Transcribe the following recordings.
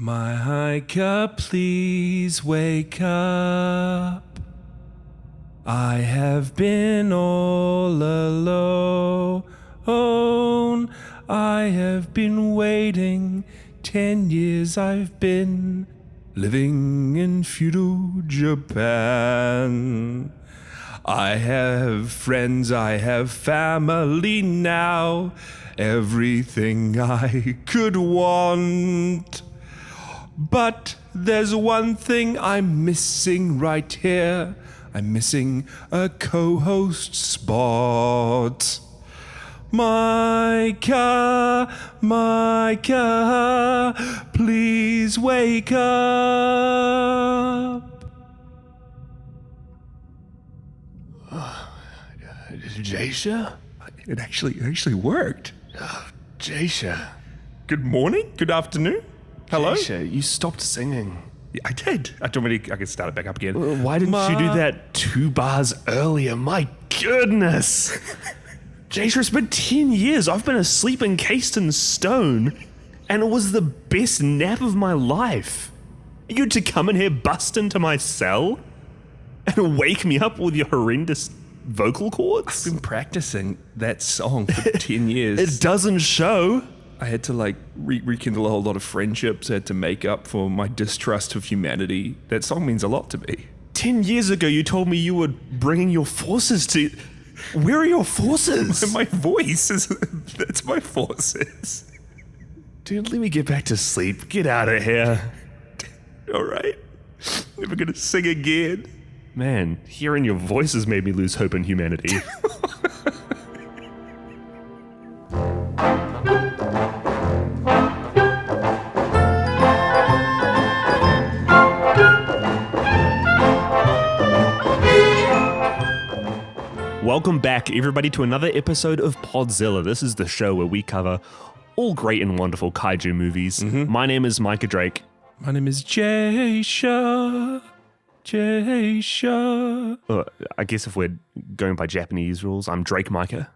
Maika, please wake up. I have been all alone. I have been waiting 10 years. I've been living in feudal Japan. I have friends, I have family now. Everything I could want. But there's one thing I'm missing right here. I'm missing a co-host spot. Maika, please wake up. Jaysha? It actually worked. Jaysha. Good morning, good afternoon. Hello? Jaysha, you stopped singing. Yeah, I did. I can start it back up again. Why didn't you do that 2 bars earlier? My goodness. Jaysha, it's been 10 years. I've been asleep encased in stone, and it was the best nap of my life. You had to come in here, bust into my cell, and wake me up with your horrendous vocal cords? I've been practicing that song for 10 years. It doesn't show. I had to rekindle a whole lot of friendships. I had to make up for my distrust of humanity. That song means a lot to me. 10 years ago, you told me you were bringing your forces to... Where are your forces? My voice is... That's my forces. Dude, let me get back to sleep. Get out of here. All right. Never gonna sing again. Man, hearing your voice has made me lose hope in humanity. Welcome back, everybody, to another episode of Podzilla. This is the show where we cover all great and wonderful kaiju movies. Mm-hmm. My name is Micah Drake. My name is Jaysha. I guess if we're going by Japanese rules, I'm Drake Micah.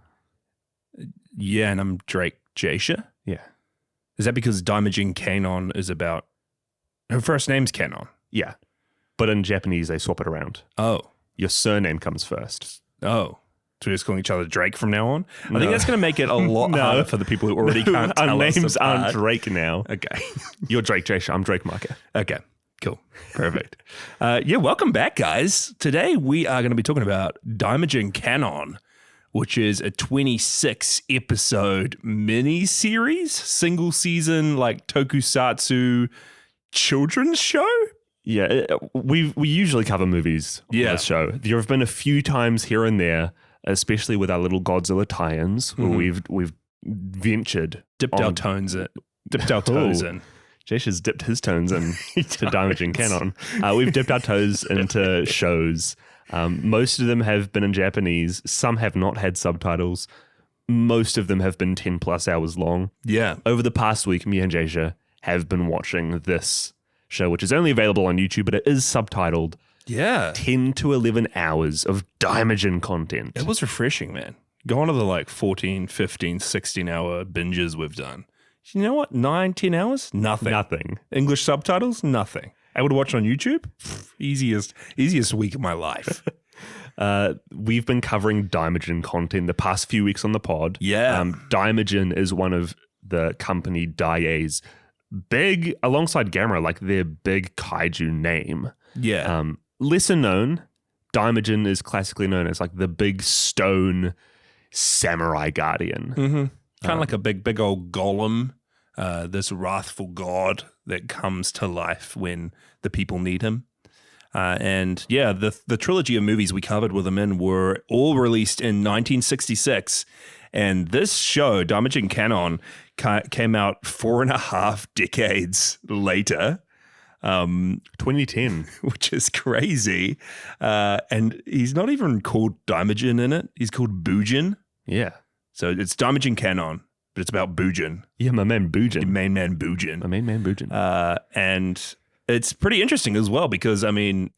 Yeah, and I'm Drake Jaysha. Yeah. Is that because Daimajin Kanon is about... Her first name's Kanon. Yeah. But in Japanese, they swap it around. Oh. Your surname comes first. Oh. So we're just calling each other Drake from now on? I think that's going to make it a lot harder for the people who already can't tell us Our names apart. aren't Drake now. Okay. You're Drake Jaysha. I'm Drake Micah. Okay. Cool. Perfect. Welcome back, guys. Today we are going to be talking about Daimajin Kanon, which is a 26-episode mini-series, single season, like tokusatsu children's show. Yeah, we usually cover movies on this show. There have been a few times here and there, especially with our little Godzilla tie-ins, where we've ventured. Dipped our toes in. Jaysha's dipped his toes in to Daimajin Kanon. We've dipped our toes into shows. Most of them have been in Japanese. Some have not had subtitles. Most of them have been 10 plus hours long. Yeah. Over the past week, me and Jaysha have been watching this show, which is only available on YouTube, but it is subtitled. Yeah. 10 to 11 hours of Daimajin content. It was refreshing, man. Go on to the 14, 15, 16-hour binges we've done. You know what? 9, 10 hours? Nothing. English subtitles? Nothing. Able to watch on YouTube? Easiest week of my life. We've been covering Daimajin content the past few weeks on the pod. Yeah. Daimajin is one of the company Daiei's big, alongside Gamera, their big kaiju name. Yeah. Lesser known, Daimajin is classically known as the big stone samurai guardian. Mm-hmm. Kind of like a big old golem, this wrathful god that comes to life when the people need him. The trilogy of movies we covered with him in were all released in 1966. And this show, Daimajin Kanon, came out 4.5 decades later. 2010. Which is crazy. And he's not even called Daimajin in it. He's called Bujin. Yeah. So it's Daimajin Kanon, but it's about Bujin. Yeah, my man Bujin. Your main man Bujin. My main man Bujin. And it's pretty interesting as well because,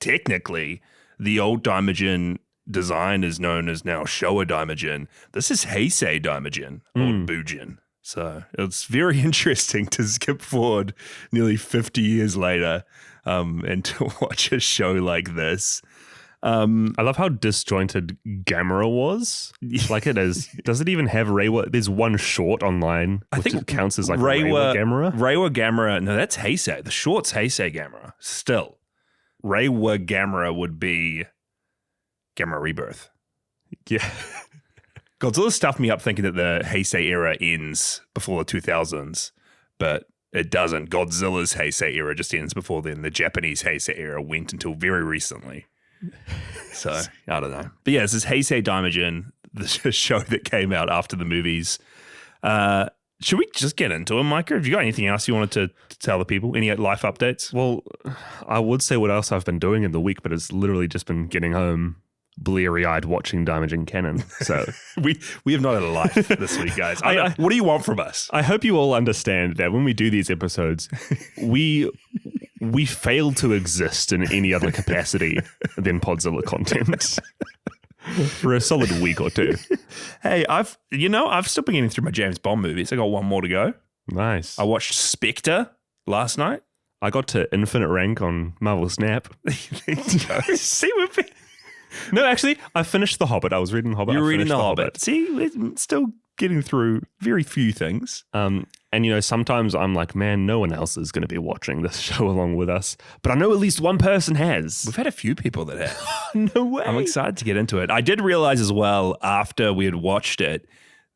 technically, the old Daimajin design is known as now Showa Daimajin. This is Heisei Daimajin, old Bujin. So it's very interesting to skip forward nearly 50 years later and to watch a show like this. I love how disjointed Gamera was. Like it is. Does it even have Reiwa? There's one short online. I think it counts as like Reiwa Gamera. Reiwa Gamera. No, that's Heisei. The short's Heisei Gamera. Still, Reiwa Gamera would be Gamera Rebirth. Yeah. Godzilla stuffed me up thinking that the Heisei era ends before the 2000s, but it doesn't. Godzilla's Heisei era just ends before then. The Japanese Heisei era went until very recently. So, I don't know. But yeah, this is Heisei Daimajin, the show that came out after the movies. Should we just get into it, Micah? Have you got anything else you wanted to tell the people? Any life updates? Well, I would say what else I've been doing in the week, but it's literally just been getting home bleary-eyed watching Daimajin Kanon. So we have not had a life this week, guys. What do you want from us? I hope you all understand that when we do these episodes, we fail to exist in any other capacity than Podzilla content for a solid week or two. Hey, I've still been getting through my James Bond movies. I got one more to go. Nice. I watched Spectre last night. I got to infinite rank on Marvel Snap. See, we've been... No, actually, I finished The Hobbit. I was reading The Hobbit. You're reading The Hobbit. See, we're still getting through very few things. And, sometimes I'm like, man, no one else is going to be watching this show along with us. But I know at least one person has. We've had a few people that have. No way. I'm excited to get into it. I did realize as well, after we had watched it,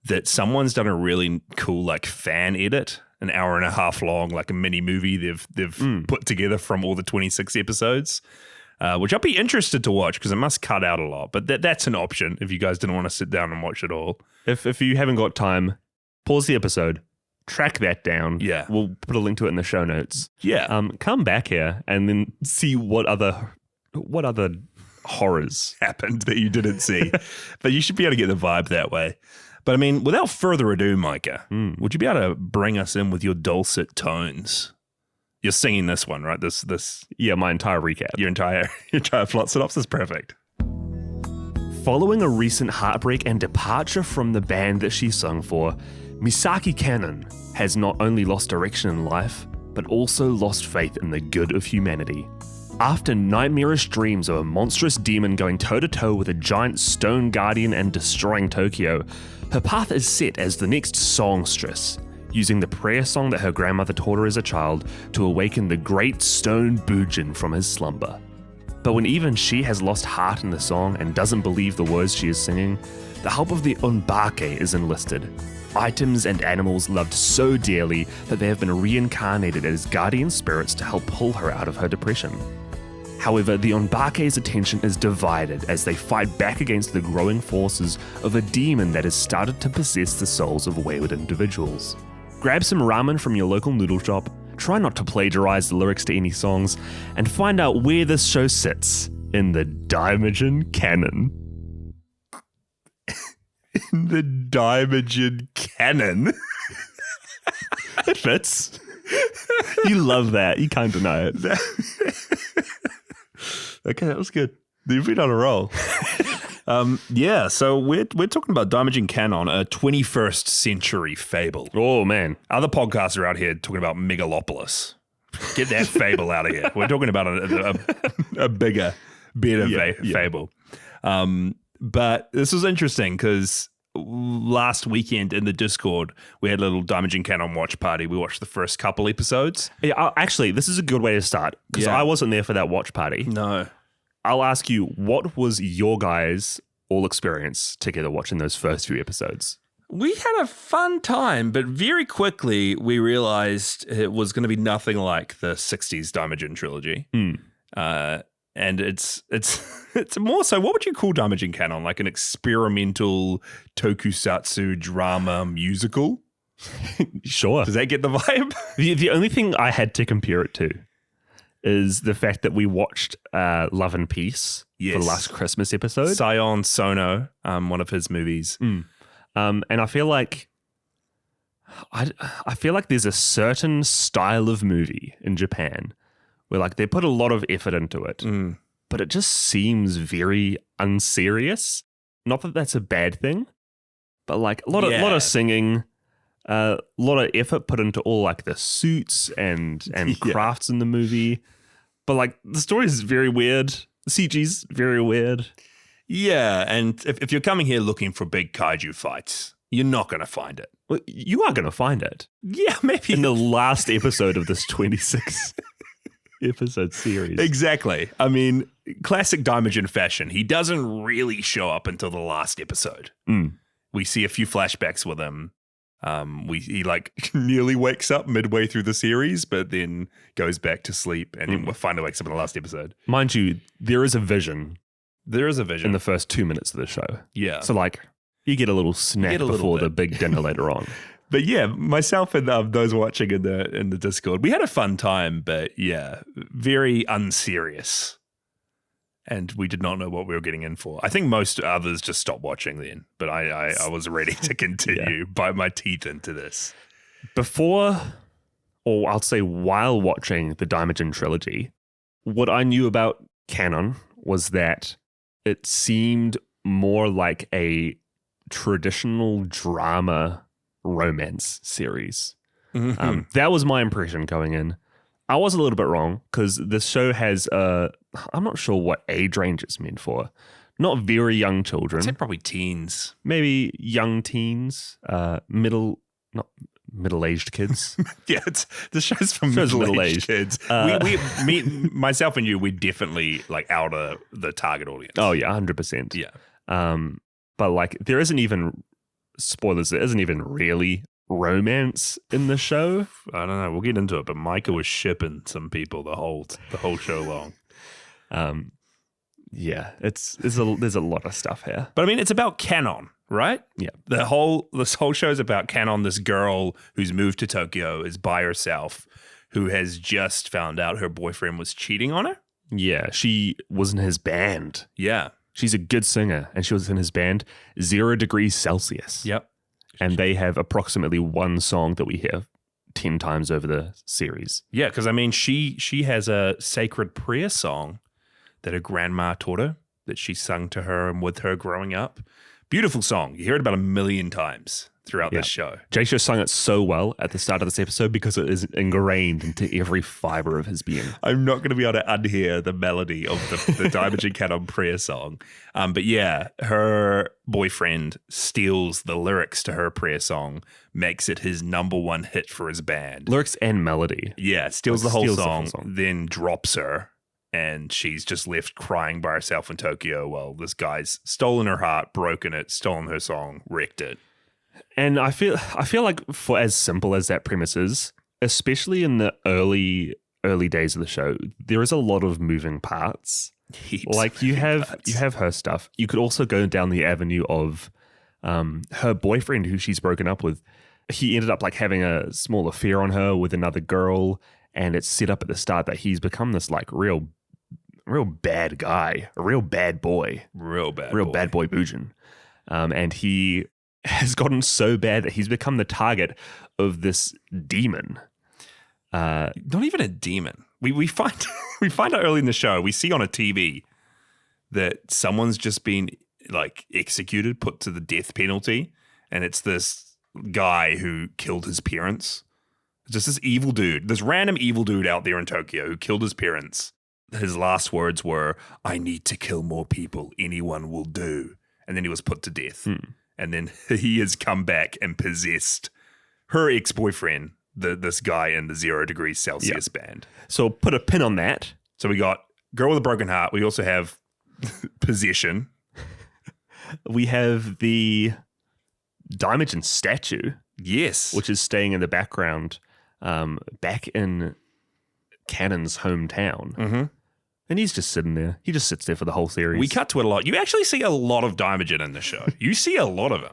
that someone's done a really cool, fan edit, an hour and a half long, like a mini movie they've put together from all the 26 episodes. Which I'll be interested to watch because it must cut out a lot. But that's an option if you guys didn't want to sit down and watch it all. If you haven't got time, pause the episode, track that down. Yeah. We'll put a link to it in the show notes. Yeah. Come back here and then see what other horrors happened that you didn't see. But you should be able to get the vibe that way. But I mean, without further ado, Micah, would you be able to bring us in with your dulcet tones? You're singing this one, right? This. Yeah, my entire recap. Your entire plot synopsis, perfect. Following a recent heartbreak and departure from the band that she sung for, Misaki Kanon has not only lost direction in life, but also lost faith in the good of humanity. After nightmarish dreams of a monstrous demon going toe-to-toe with a giant stone guardian and destroying Tokyo, her path is set as the next songstress, using the prayer song that her grandmother taught her as a child to awaken the great stone Bujin from his slumber. But when even she has lost heart in the song and doesn't believe the words she is singing, the help of the Onbake is enlisted. Items and animals loved so dearly that they have been reincarnated as guardian spirits to help pull her out of her depression. However, the Onbake's attention is divided as they fight back against the growing forces of a demon that has started to possess the souls of wayward individuals. Grab some ramen from your local noodle shop, try not to plagiarize the lyrics to any songs, and find out where this show sits in the Daimajin Kanon. In the Daimajin Kanon? It fits. You love that. You can't deny it. Okay, that was good. You've been on a roll. Yeah, so we're talking about Daimajin Kanon, a 21st century fable. Oh, man. Other podcasts are out here talking about Megalopolis. Get that fable out of here. We're talking about a bigger, better fable. But this was interesting because last weekend in the Discord, we had a little Daimajin Kanon watch party. We watched the first couple episodes. Yeah, actually, this is a good way to start because I wasn't there for that watch party. No. I'll ask you, what was your guys' all experience together watching those first few episodes? We had a fun time, but very quickly we realized it was going to be nothing like the 60s Daimajin trilogy. And it's more so, what would you call Daimajin Kanon? Like an experimental tokusatsu drama musical? Sure. Does that get the vibe? The only thing I had to compare it to is the fact that we watched Love and Peace for the last Christmas episode. Sion Sono, one of his movies. And I feel like there's a certain style of movie in Japan where they put a lot of effort into it, but it just seems very unserious. Not that that's a bad thing, but a lot of singing, A lot of effort put into all like the suits and crafts in the movie. But like the story is very weird. The CG's very weird. Yeah, and if you're coming here looking for big kaiju fights, you're not going to find it. Well, you are going to find it. Yeah, maybe. In the last episode of this 26 episode series. Exactly. I mean, classic Daimajin fashion. He doesn't really show up until the last episode. We see a few flashbacks with him. He like nearly wakes up midway through the series, but then goes back to sleep and then finally wakes up in the last episode. Mind you, there is a vision. There is a vision in the first 2 minutes of the show. Yeah. So like you get a little snack before the big dinner later on. But yeah, myself and those watching in the Discord, we had a fun time, but yeah, very unserious. And we did not know what we were getting in for. I think most others just stopped watching then, but I was ready to continue, bite my teeth into this. Before, or I'll say while watching the Daimajin trilogy, what I knew about Kanon was that it seemed more like a traditional drama romance series. That was my impression going in. I was a little bit wrong because this show has I'm not sure what age range it's meant for. Not very young children. I'd say probably teens. Maybe young teens, middle-aged kids. Yeah, the show's for middle-aged kids. Myself and you, we're definitely like out of the target audience. Oh yeah, 100%. Yeah. But like there isn't even, spoilers, there isn't even really romance in the show. I don't know. We'll get into it, but Micah was shipping some people the whole show long. Yeah, there's a lot of stuff here. But I mean, it's about Kanon, right? Yeah. This whole show is about Kanon, this girl who's moved to Tokyo, is by herself, who has just found out her boyfriend was cheating on her. Yeah, she was in his band. Yeah. She's a good singer, and she was in his band, 0 degrees Celsius. Yep. And they have approximately one song that we hear 10 times over the series. Yeah, because I mean, she has a sacred prayer song that her grandma taught her, that she sung to her and with her growing up. Beautiful song. You hear it about 1 million times throughout this show. Jaisho sung it so well at the start of this episode because it is ingrained into every fiber of his being. I'm not going to be able to unhear the melody of the Daimajin Kanon prayer song. But yeah, her boyfriend steals the lyrics to her prayer song, makes it his #1 hit for his band. Lyrics and melody. Yeah, steals the whole song, then drops her. And she's just left crying by herself in Tokyo while this guy's stolen her heart, broken it, stolen her song, wrecked it. And I feel like for as simple as that premise is, especially in the early days of the show, there is a lot of moving parts. Heaps like you have her stuff. You could also go down the avenue of her boyfriend who she's broken up with. He ended up like having a small affair on her with another girl, and it's set up at the start that he's become this like real bad guy, a real bad boy. Real bad boy Bujin. And he has gotten so bad that he's become the target of this demon. Not even a demon. We find out early in the show, we see on a TV that someone's just been like executed, put to the death penalty, and it's this guy who killed his parents. Just this evil dude, this random evil dude out there in Tokyo who killed his parents. His last words were, "I need to kill more people. Anyone will do." And then he was put to death. And then he has come back and possessed her ex-boyfriend, this guy in the 0 degrees Celsius band. So put a pin on that. So we got Girl with a Broken Heart. We also have Possession. We have the Daimajin statue. Yes. Which is staying in the background back in Kanon's hometown. And he's just sitting there. He just sits there for the whole series. We cut to it a lot. You actually see a lot of Daimajin in the show. You see a lot of it.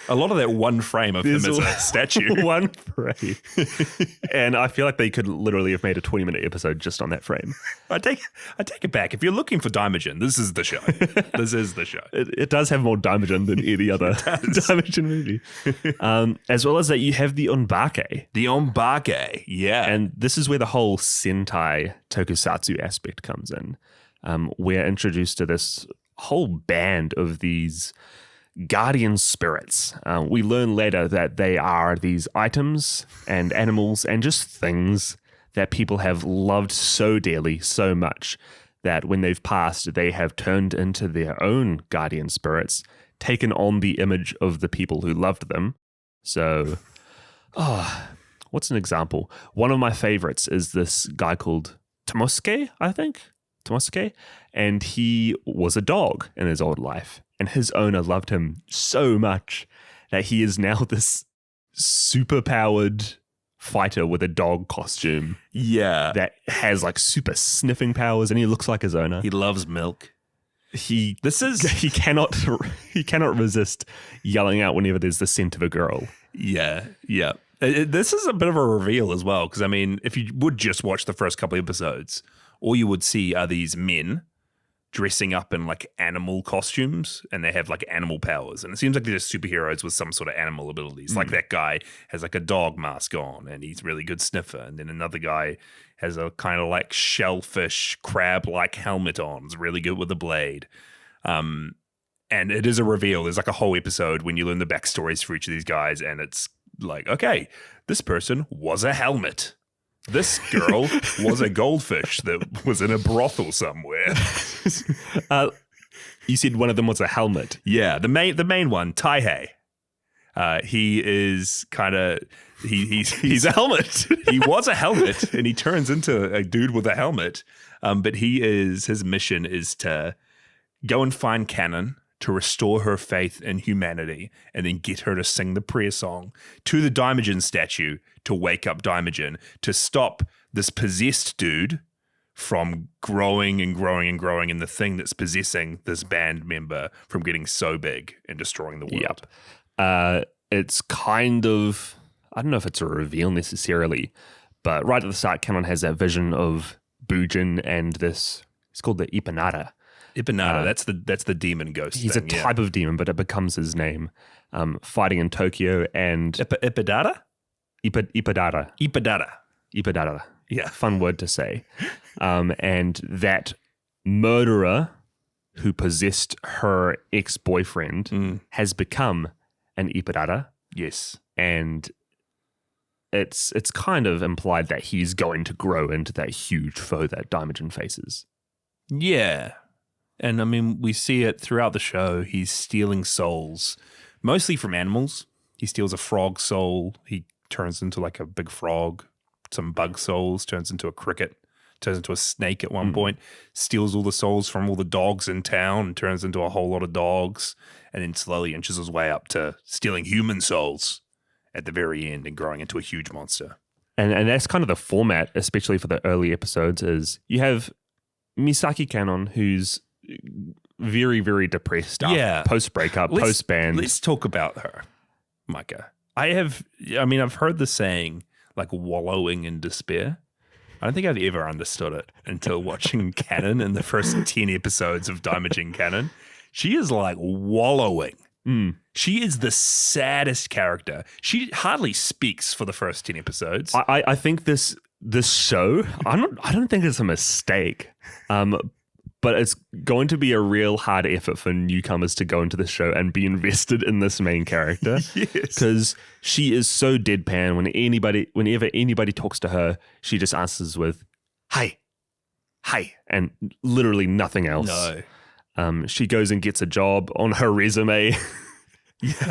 A lot of that one frame of him as a statue. One frame. And I feel like they could literally have made a 20-minute episode just on that frame. I take it back. If you're looking for Daimajin, this is the show. This is the show. It does have more Daimajin than any other Daimajin movie. As well as that, you have the onbake. The onbake, yeah. And this is where the whole Sentai tokusatsu aspect comes in. We're introduced to this whole band of these guardian spirits. We learn later that they are these items and animals and just things that people have loved so dearly, so much, that when they've passed, they have turned into their own guardian spirits, taken on the image of the people who loved them. So, what's an example? One of my favorites is this guy called Tomosuke, I think. Tomosuke. And he was a dog in his old life. And his owner loved him so much that he is now this super-powered fighter with a dog costume. Yeah. That has like super sniffing powers, and he looks like his owner. He loves milk. He cannot resist yelling out whenever there's the scent of a girl. Yeah. This is a bit of a reveal as well, because I mean, if you would just watch the first couple of episodes, all you would see are these men dressing up in like animal costumes, and they have like animal powers, and it seems like they're just superheroes with some sort of animal abilities. Like that guy has like a dog mask on, and he's really good sniffer, and then another guy has a kind of like shellfish crab like helmet on. It's really good with a blade. And it is a reveal. There's like a whole episode when you learn the backstories for each of these guys, and it's like, okay, this person was a helmet. This girl was a goldfish that was in a brothel somewhere. You said one of them was a helmet. Yeah, the main one, Taihei. He is kind of he's a helmet. He was a helmet, and he turns into a dude with a helmet. But his mission is to go and find Kanon, to restore her faith in humanity, and then get her to sing the prayer song to the Daimajin statue to wake up Daimajin, to stop this possessed dude from growing and growing and growing, and the thing that's possessing this band member from getting so big and destroying the world. Yep. It's kind of, I don't know if it's a reveal necessarily, but right at the start, Kanon has that vision of Bujin and this, it's called the Ipanada. That's the demon ghost. He's a type of demon, but it becomes his name. Fighting in Tokyo and Ipadara? Ipadara. Yeah, fun word to say. And that murderer who possessed her ex-boyfriend has become an Ipadara. Yes, and it's kind of implied that he's going to grow into that huge foe that Daimajin faces. Yeah. And I mean, we see it throughout the show. He's stealing souls, mostly from animals. He steals a frog soul. He turns into like a big frog. Some bug souls, turns into a cricket, turns into a snake at one point, steals all the souls from all the dogs in town, and turns into a whole lot of dogs, and then slowly inches his way up to stealing human souls at the very end and growing into a huge monster. And that's kind of the format, especially for the early episodes, is you have Misaki Kanon, who's very, very depressed post-breakup, post-band. Let's talk about her, Micah. I've heard the saying, like, wallowing in despair. I don't think I've ever understood it until watching Kanon in the first 10 episodes of Daimajin Kanon. She is like wallowing. She is the saddest character. She hardly speaks for the first 10 episodes. I think this show, I don't think it's a mistake. But it's going to be a real hard effort for newcomers to go into the show and be invested in this main character. Yes. Because she is so deadpan. Whenever anybody talks to her, she just answers with, hi, and literally nothing else. No. She goes and gets a job on her resume.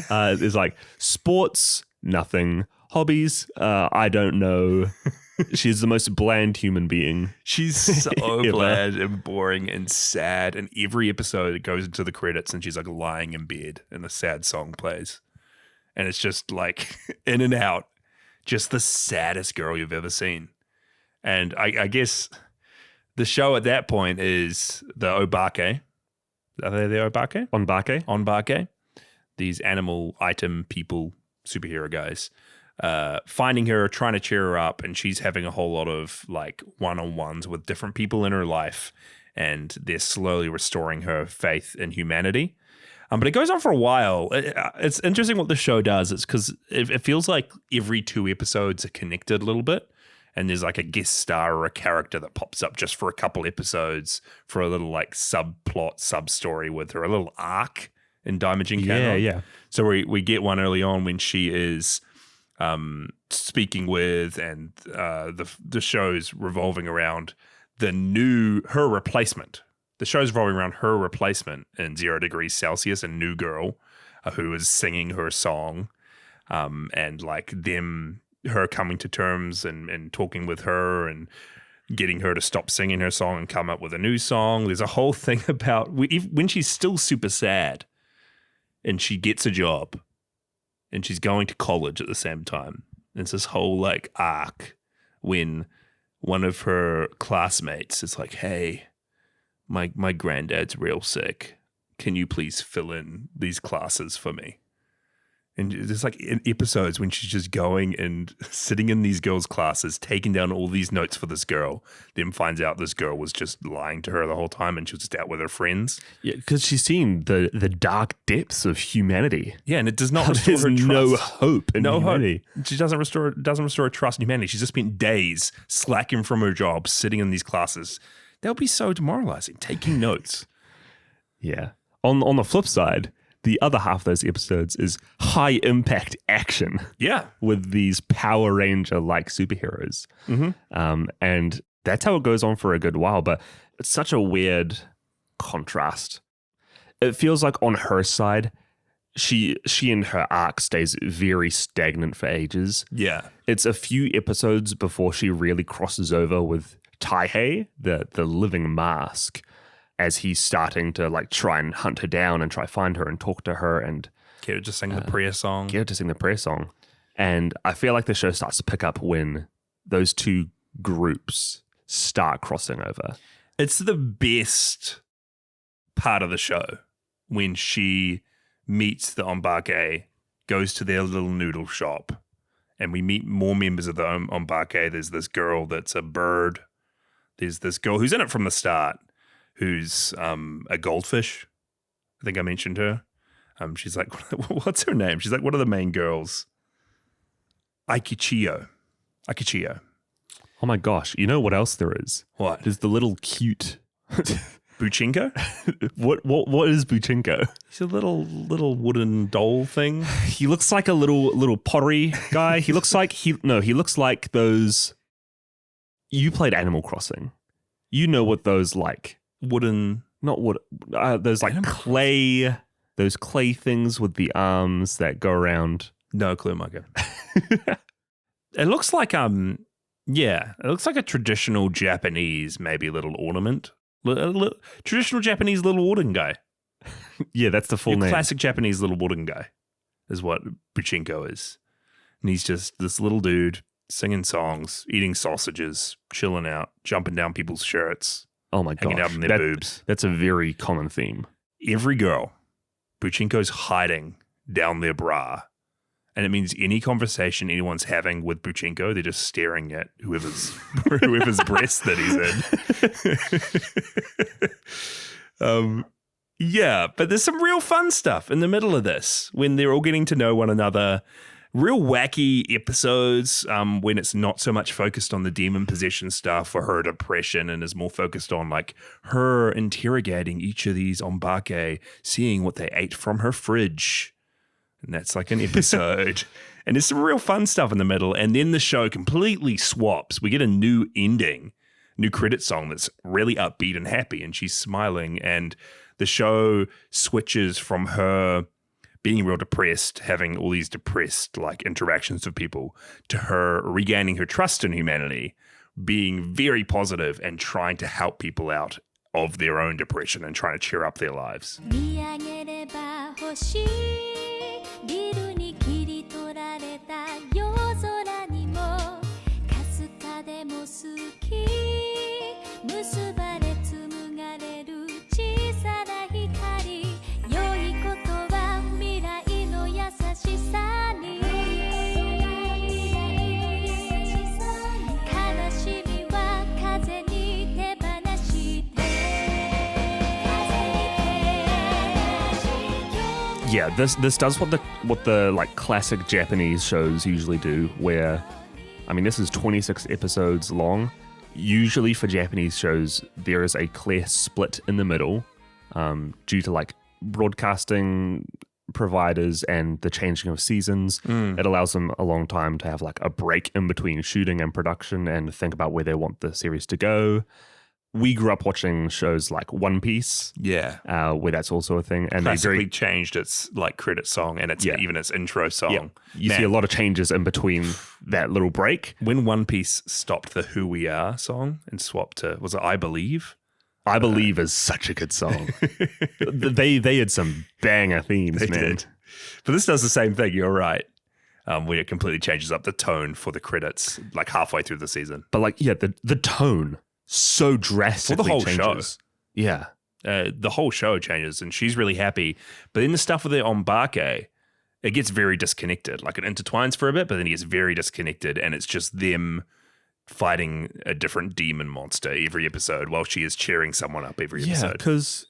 There's like sports, nothing. Hobbies, I don't know. She's the most bland human being. She's so bland and boring and sad. And every episode it goes into the credits and she's like lying in bed and a sad song plays. And it's just like in and out, just the saddest girl you've ever seen. And I guess the show at that point is the Obake. Are they the Obake? Onbake. These animal item people, superhero guys. Finding her, trying to cheer her up, and she's having a whole lot of like one-on-ones with different people in her life, and they're slowly restoring her faith in humanity. But it goes on for a while. It's interesting what the show does. It's because it feels like every 2 episodes are connected a little bit, and there's like a guest star or a character that pops up just for a couple episodes for a little like subplot, sub-story with her, a little arc in Daimajin Kanon. Yeah. So we get one early on when she is speaking with, and the show's revolving around her replacement. The show's revolving around her replacement in 0 degrees Celsius, a new girl who is singing her song, and like her coming to terms and talking with her and getting her to stop singing her song and come up with a new song. There's a whole thing about when she's still super sad and she gets a job and she's going to college at the same time. It's this whole like arc when one of her classmates is like, hey, my granddad's real sick. Can you please fill in these classes for me? And there's like episodes when she's just going and sitting in these girls' classes, taking down all these notes for this girl, then finds out this girl was just lying to her the whole time and she was just out with her friends. Yeah, because she's seen the dark depths of humanity. Yeah, and it does not restore There's her trust. no hope in humanity. Hope. She doesn't restore her trust in humanity. She's just spent days slacking from her job, sitting in these classes. That would be so demoralizing, taking notes. Yeah. On the flip side, the other half of those episodes is high impact action. Yeah. With these Power Ranger-like superheroes. Mm-hmm. And that's how it goes on for a good while, but it's such a weird contrast. It feels like on her side, she and her arc stays very stagnant for ages. Yeah. It's a few episodes before she really crosses over with Taihei, the living mask, as he's starting to like try and hunt her down and try find her and talk to her and get her to sing the prayer song. And I feel like the show starts to pick up when those two groups start crossing over. It's the best part of the show when she meets the Ombake, goes to their little noodle shop, and we meet more members of the Ombake. There's this girl that's a bird. There's this girl who's in it from the start, who's a goldfish. I think I mentioned her. She's like, what's her name? She's like one of the main girls. Aikichiyo. Oh my gosh. You know what else there is? What? There's the little cute... Buchinko? What is Buchinko? He's a little wooden doll thing. He looks like a little pottery guy. He looks like those... You played Animal Crossing. You know what those like... Wooden... Not wood... those like clay... Those clay things with the arms that go around. No clue, Micah. It looks like it looks like a traditional Japanese maybe little ornament. Traditional Japanese little wooden guy. Yeah, that's the full name. Classic Japanese little wooden guy is what Buchinko is. And he's just this little dude singing songs, eating sausages, chilling out, jumping down people's shirts. Oh my gosh. Hanging out in their boobs. That's a very common theme. Every girl, Buchinko's hiding down their bra. And it means any conversation anyone's having with Buchinko, they're just staring at whoever's breast that he's in. Yeah, but there's some real fun stuff in the middle of this when they're all getting to know one another. Real wacky episodes when it's not so much focused on the demon possession stuff or her depression and is more focused on like her interrogating each of these Ombake, seeing what they ate from her fridge. And that's like an episode. And there's some real fun stuff in the middle. And then the show completely swaps. We get a new ending, new credit song that's really upbeat and happy. And she's smiling. And the show switches from her being real depressed, having all these depressed like interactions with people, to her regaining her trust in humanity, being very positive and trying to help people out of their own depression and trying to cheer up their lives. ビルに切り取られた夜空にもかすかでも好き結ばれ紡がれる小さな光良いことは未来の優しさに悲しみは風に手放して Yeah, this does what the like classic Japanese shows usually do, where, I mean, this is 26 episodes long. Usually for Japanese shows, there is a clear split in the middle, due to like broadcasting providers and the changing of seasons, it allows them a long time to have like a break in between shooting and production and think about where they want the series to go. We grew up watching shows like One Piece, where that's also a thing, and basically changed its like credit song and its even its intro song. Yeah. You see a lot of changes in between that little break. When One Piece stopped the "Who We Are" song and swapped to, was it "I Believe"? I Believe is such a good song. they had some banger themes, They man. did. But this does the same thing. You're right. Where it completely changes up the tone for the credits, like halfway through the season. But like, the tone so drastically For the whole changes. show. Yeah. The whole show changes, and she's really happy. But then the stuff with the Ombake, it gets very disconnected. Like it intertwines for a bit, but then it gets very disconnected, and it's just them fighting a different demon monster every episode while she is cheering someone up every Yeah, episode. because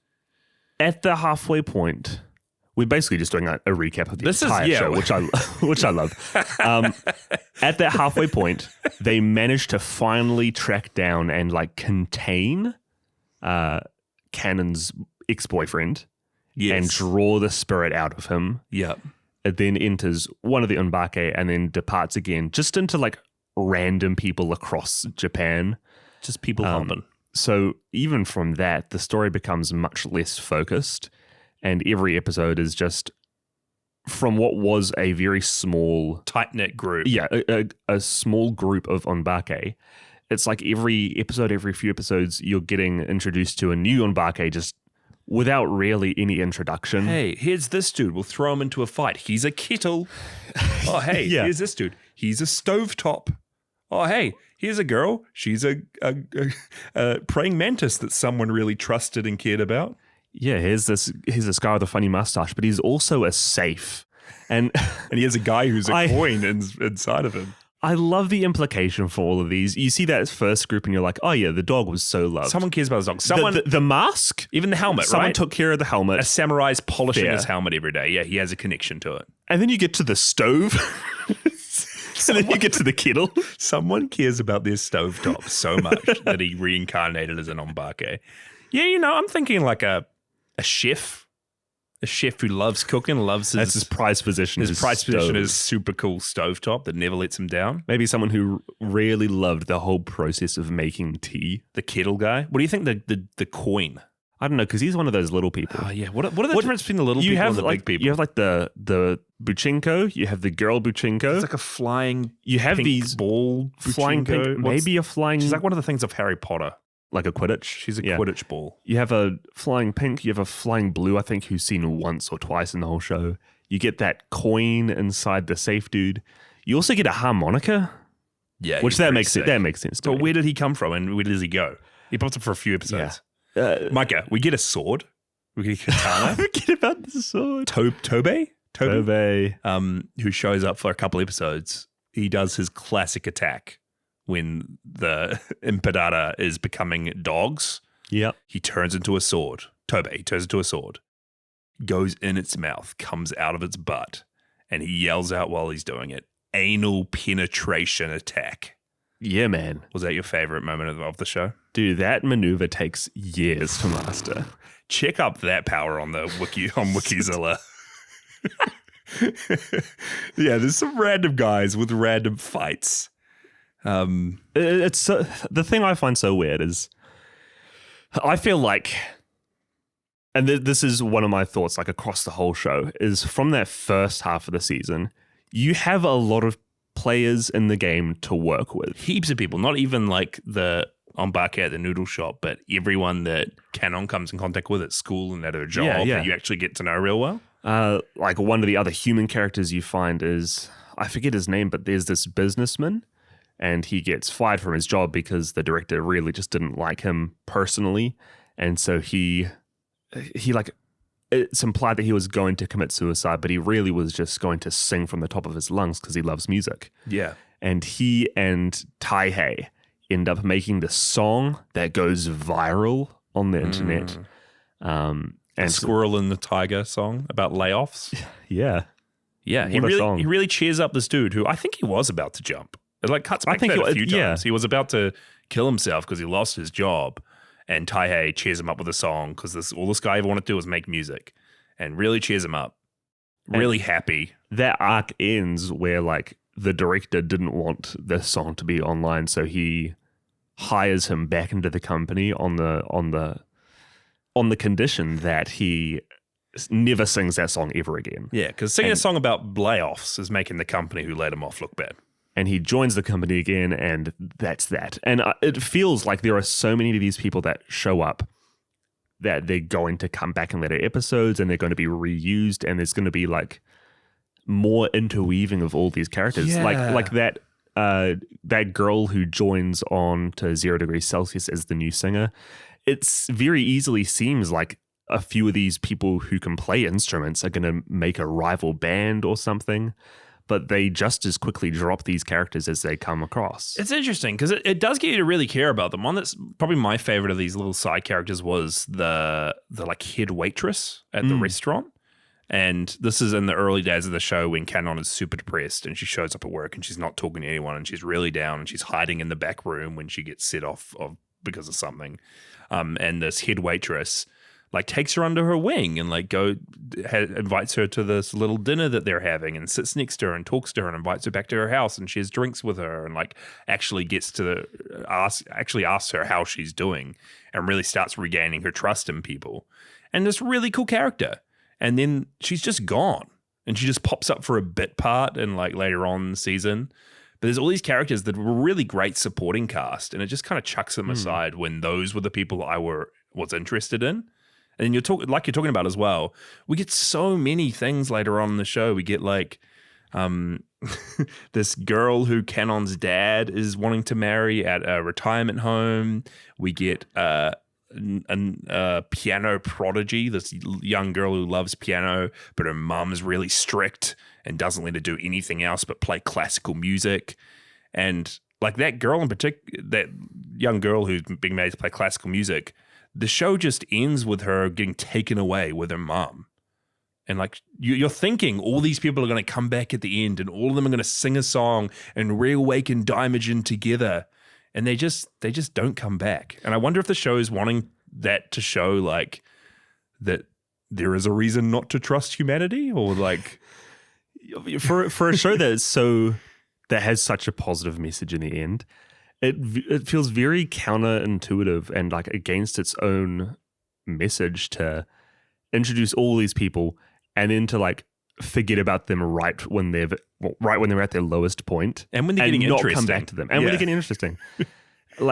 at the halfway point, we're basically just doing a recap of the entire show, which I love. At that halfway point, they managed to finally track down and like contain Kanon's ex-boyfriend and draw the spirit out of him. Yep. It then enters one of the Unbake and then departs again, just into like random people across Japan. Just people helping. So even from that, the story becomes much less focused, and every episode is just from what was a very small, Tight-knit group. yeah, a small group of Onbake. It's like every episode, every few episodes, you're getting introduced to a new Onbake just without really any introduction. Hey, here's this dude. We'll throw him into a fight. He's a kettle. Oh, hey, Yeah. here's this dude. He's a stovetop. Oh, hey, here's a girl. She's a praying mantis that someone really trusted and cared about. Yeah, here's this guy with a funny mustache, but he's also a safe. And And he has a guy who's a coin inside of him. I love the implication for all of these. You see that first group and you're like, oh yeah, the dog was so loved. Someone cares about his dog. Someone, the mask, even the helmet, someone right? took care of the helmet. A samurai's polishing Fair. his helmet every day. Yeah, he has a connection to it. And then you get to the stove. And then you get to the kettle. Someone cares about their stovetop so much that he reincarnated as an Ombake. Yeah, you know, I'm thinking like a chef. A chef who loves cooking, loves That's his prized position. His prized position stove. is super cool stovetop that never lets him down. Maybe someone who really loved the whole process of making tea. The kettle guy. What do you think the coin? I don't know, because he's one of those little people. Oh yeah. What are the difference between the little you people have and the like big people? you have like the buchenko, you have the girl buchenko. It's like a flying. You have pink these ball flying Buchenko. pink, maybe a flying. She's like one of the things of Harry Potter. like a Quidditch. She's a Yeah. Quidditch ball. You have a flying pink, you have a flying blue, I think, who's seen once or twice in the whole show. You get that coin inside the safe dude. You also get a harmonica, Yeah, which he's that pretty makes sick. that makes sense to But me. where did he come from and where does he go? He pops up for a few episodes. Micah, we get a sword. We get a katana. Forget about the sword. Tobe? Tobe. Who shows up for a couple episodes. He does his classic attack when the Impedata is becoming dogs. Yep. He turns into a sword. He turns into a sword, goes in its mouth, comes out of its butt, and he yells out while he's doing it, anal penetration attack. Yeah, man. Was that your favorite moment of the show? Dude, that maneuver takes years to master. Check up that power on the wiki on Wikizilla. Yeah, there's some random guys with random fights. It's so, the thing I find so weird is I feel like, and this is one of my thoughts like across the whole show, is from that first half of the season, you have a lot of players in the game to work with. Heaps of people, not even like the Ombake at the noodle shop, but everyone that Kanon comes in contact with at school and at her job that you actually get to know real well. Like one of the other human characters you find is, I forget his name, but there's this businessman and he gets fired from his job because the director really just didn't like him personally. And so he like, it's implied that he was going to commit suicide, but he really was just going to sing from the top of his lungs because he loves music. Yeah. And he and Taihei end up making this song that goes viral on the internet. And And Squirrel and the Tiger song about layoffs. yeah. Yeah, he What a song. really cheers up this dude who I think he was about to jump. It like cuts back to that a few times. He was about to kill himself because he lost his job, and Taihei cheers him up with a song because all this guy ever wanted to do was make music. and really cheers him up. Really happy. That arc ends where like the director didn't want this song to be online, so he hires him back into the company on the condition that he never sings that song ever again. Yeah, because singing a song about layoffs is making the company who let him off look bad. And he joins the company again, and that's that. And it feels like there are so many of these people that show up that they're going to come back in later episodes, and they're going to be reused, and there's going to be like more interweaving of all these characters. Yeah. Like that girl who joins on to 0 degrees Celsius as the new singer. It's very easily seems like a few of these people who can play instruments are going to make a rival band or something, but they just as quickly drop these characters as they come across. It's interesting because it does get you to really care about them. One that's probably my favorite of these little side characters was the like head waitress at the restaurant. And this is in the early days of the show when Kanon is super depressed and she shows up at work and she's not talking to anyone and she's really down and she's hiding in the back room when she gets set off because of something. And this head waitress like takes her under her wing and like invites her to this little dinner that they're having and sits next to her and talks to her and invites her back to her house and shares drinks with her and like actually asks her how she's doing and really starts regaining her trust in people. And this really cool character. And then she's just gone and she just pops up for a bit part and like later on in the season. But there's all these characters that were really great supporting cast and it just kind of chucks them aside when those were the people that I was interested in. And you're talking about as well, we get so many things later on in the show. We get like this girl who Kanon's dad is wanting to marry at a retirement home. We get a piano prodigy, this young girl who loves piano, but her mum's really strict and doesn't let her do anything else but play classical music. And like that girl in particular, that young girl who's being made to play classical music, the show just ends with her getting taken away with her mum. And like you're thinking all these people are going to come back at the end and all of them are going to sing a song and reawaken Daimajin together. And they just don't come back. And I wonder if the show is wanting that to show like that there is a reason not to trust humanity, or like for a show that has such a positive message in the end. It feels very counterintuitive and like against its own message to introduce all these people and then to like forget about them right when they're at their lowest point and when they're getting not interesting. Come back to them and when they're getting interesting.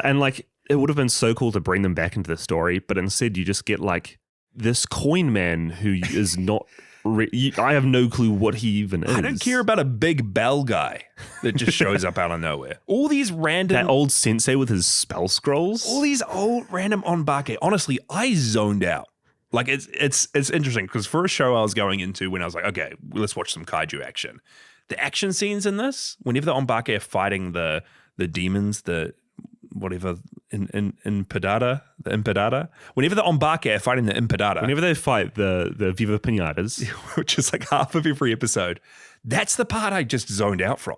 And like it would have been so cool to bring them back into the story, but instead you just get like this coin man who is not. I have no clue what he even is. I don't care about a big bell guy that just shows up out of nowhere. All these random... That old sensei with his spell scrolls. All these old random onbake. Honestly, I zoned out. Like, it's interesting because for a show I was going into when I was like, okay, let's watch some kaiju action. The action scenes in this, whenever the onbake are fighting the demons, the whatever... Impedata, whenever the onbake are fighting the Impedata, whenever they fight the Viva Pinatas, which is like half of every episode, that's the part I just zoned out from.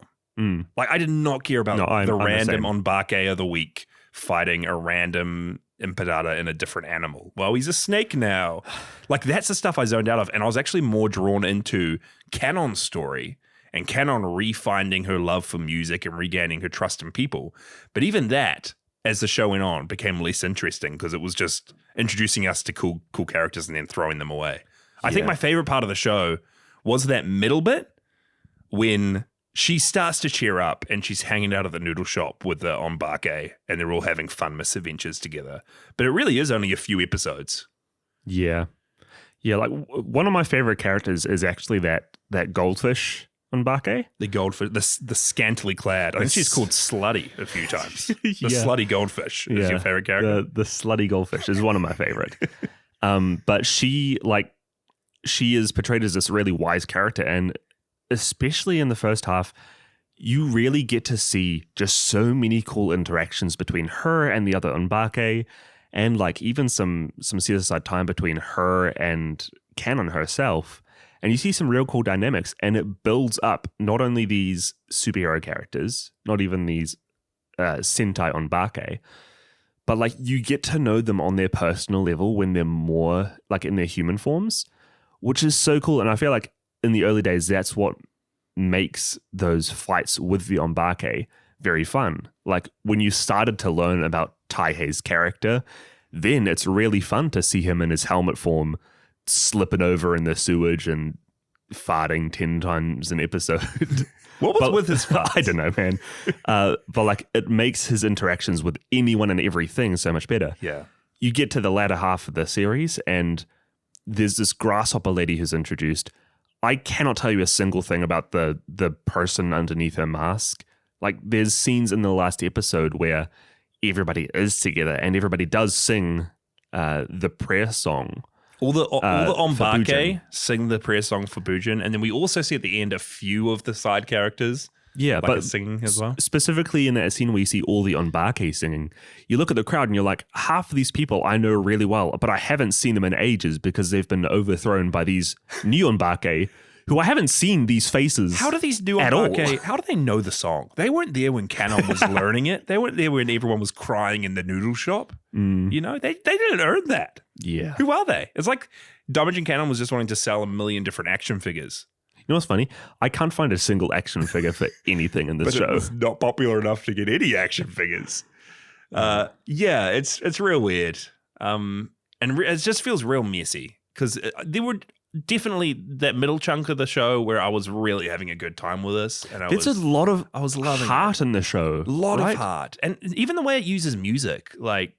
Like I did not care about the random onbake of the week fighting a random Impedata in a different animal. Well, he's a snake now. Like that's the stuff I zoned out of, and I was actually more drawn into Kanon's story and Kanon refinding her love for music and regaining her trust in people. But even that, as the show went on, became less interesting because it was just introducing us to cool characters and then throwing them away. I think my favorite part of the show was that middle bit when she starts to cheer up and she's hanging out at the noodle shop with the onbake and they're all having fun misadventures together. But it really is only a few episodes. Yeah. Yeah, like one of my favorite characters is actually that goldfish onbake. The goldfish, the scantily clad. I think she's called Slutty a few times. The slutty goldfish is your favorite character. The slutty goldfish is one of my favorite. But she is portrayed as this really wise character, and especially in the first half, you really get to see just so many cool interactions between her and the other onbake, and like even some set aside time between her and Kanon herself. And you see some real cool dynamics, and it builds up not only these superhero characters, not even these Sentai onbake, but like you get to know them on their personal level when they're more like in their human forms, which is so cool. And I feel like in the early days, that's what makes those fights with the Onbake very fun. Like when you started to learn about Taihei's character, then it's really fun to see him in his helmet form slipping over in the sewage and farting 10 times an episode. What was with his farts? I don't know, man. But like it makes his interactions with anyone and everything so much better. Yeah. You get to the latter half of the series and there's this grasshopper lady who's introduced. I cannot tell you a single thing about the person underneath her mask. Like there's scenes in the last episode where everybody is together and everybody does sing the prayer song. All the Onbake Bujin. sing the prayer song for Bujin, and then we also see at the end a few of the side characters. Yeah, like but singing as well. Specifically in that scene where you see all the Onbake singing, you look at the crowd and you're like, half of these people I know really well, but I haven't seen them in ages because they've been overthrown by these new Onbake who I haven't seen these faces. How do these new at all. Onbake, how do they know the song? They weren't there when Kanon was learning it. They weren't there when everyone was crying in the noodle shop. You know, they didn't earn that. Yeah. Who are they? It's like Daimajin Kanon was just wanting to sell 1 million different action figures. You know what's funny? I can't find a single action figure for anything in this But show. it was not popular enough to get any action figures. Yeah, it's real weird. And it just feels real messy because there were definitely that middle chunk of the show where I was really having a good time with this. And There's a lot of I was loving heart in the show. a lot right? of heart. And even the way it uses music, like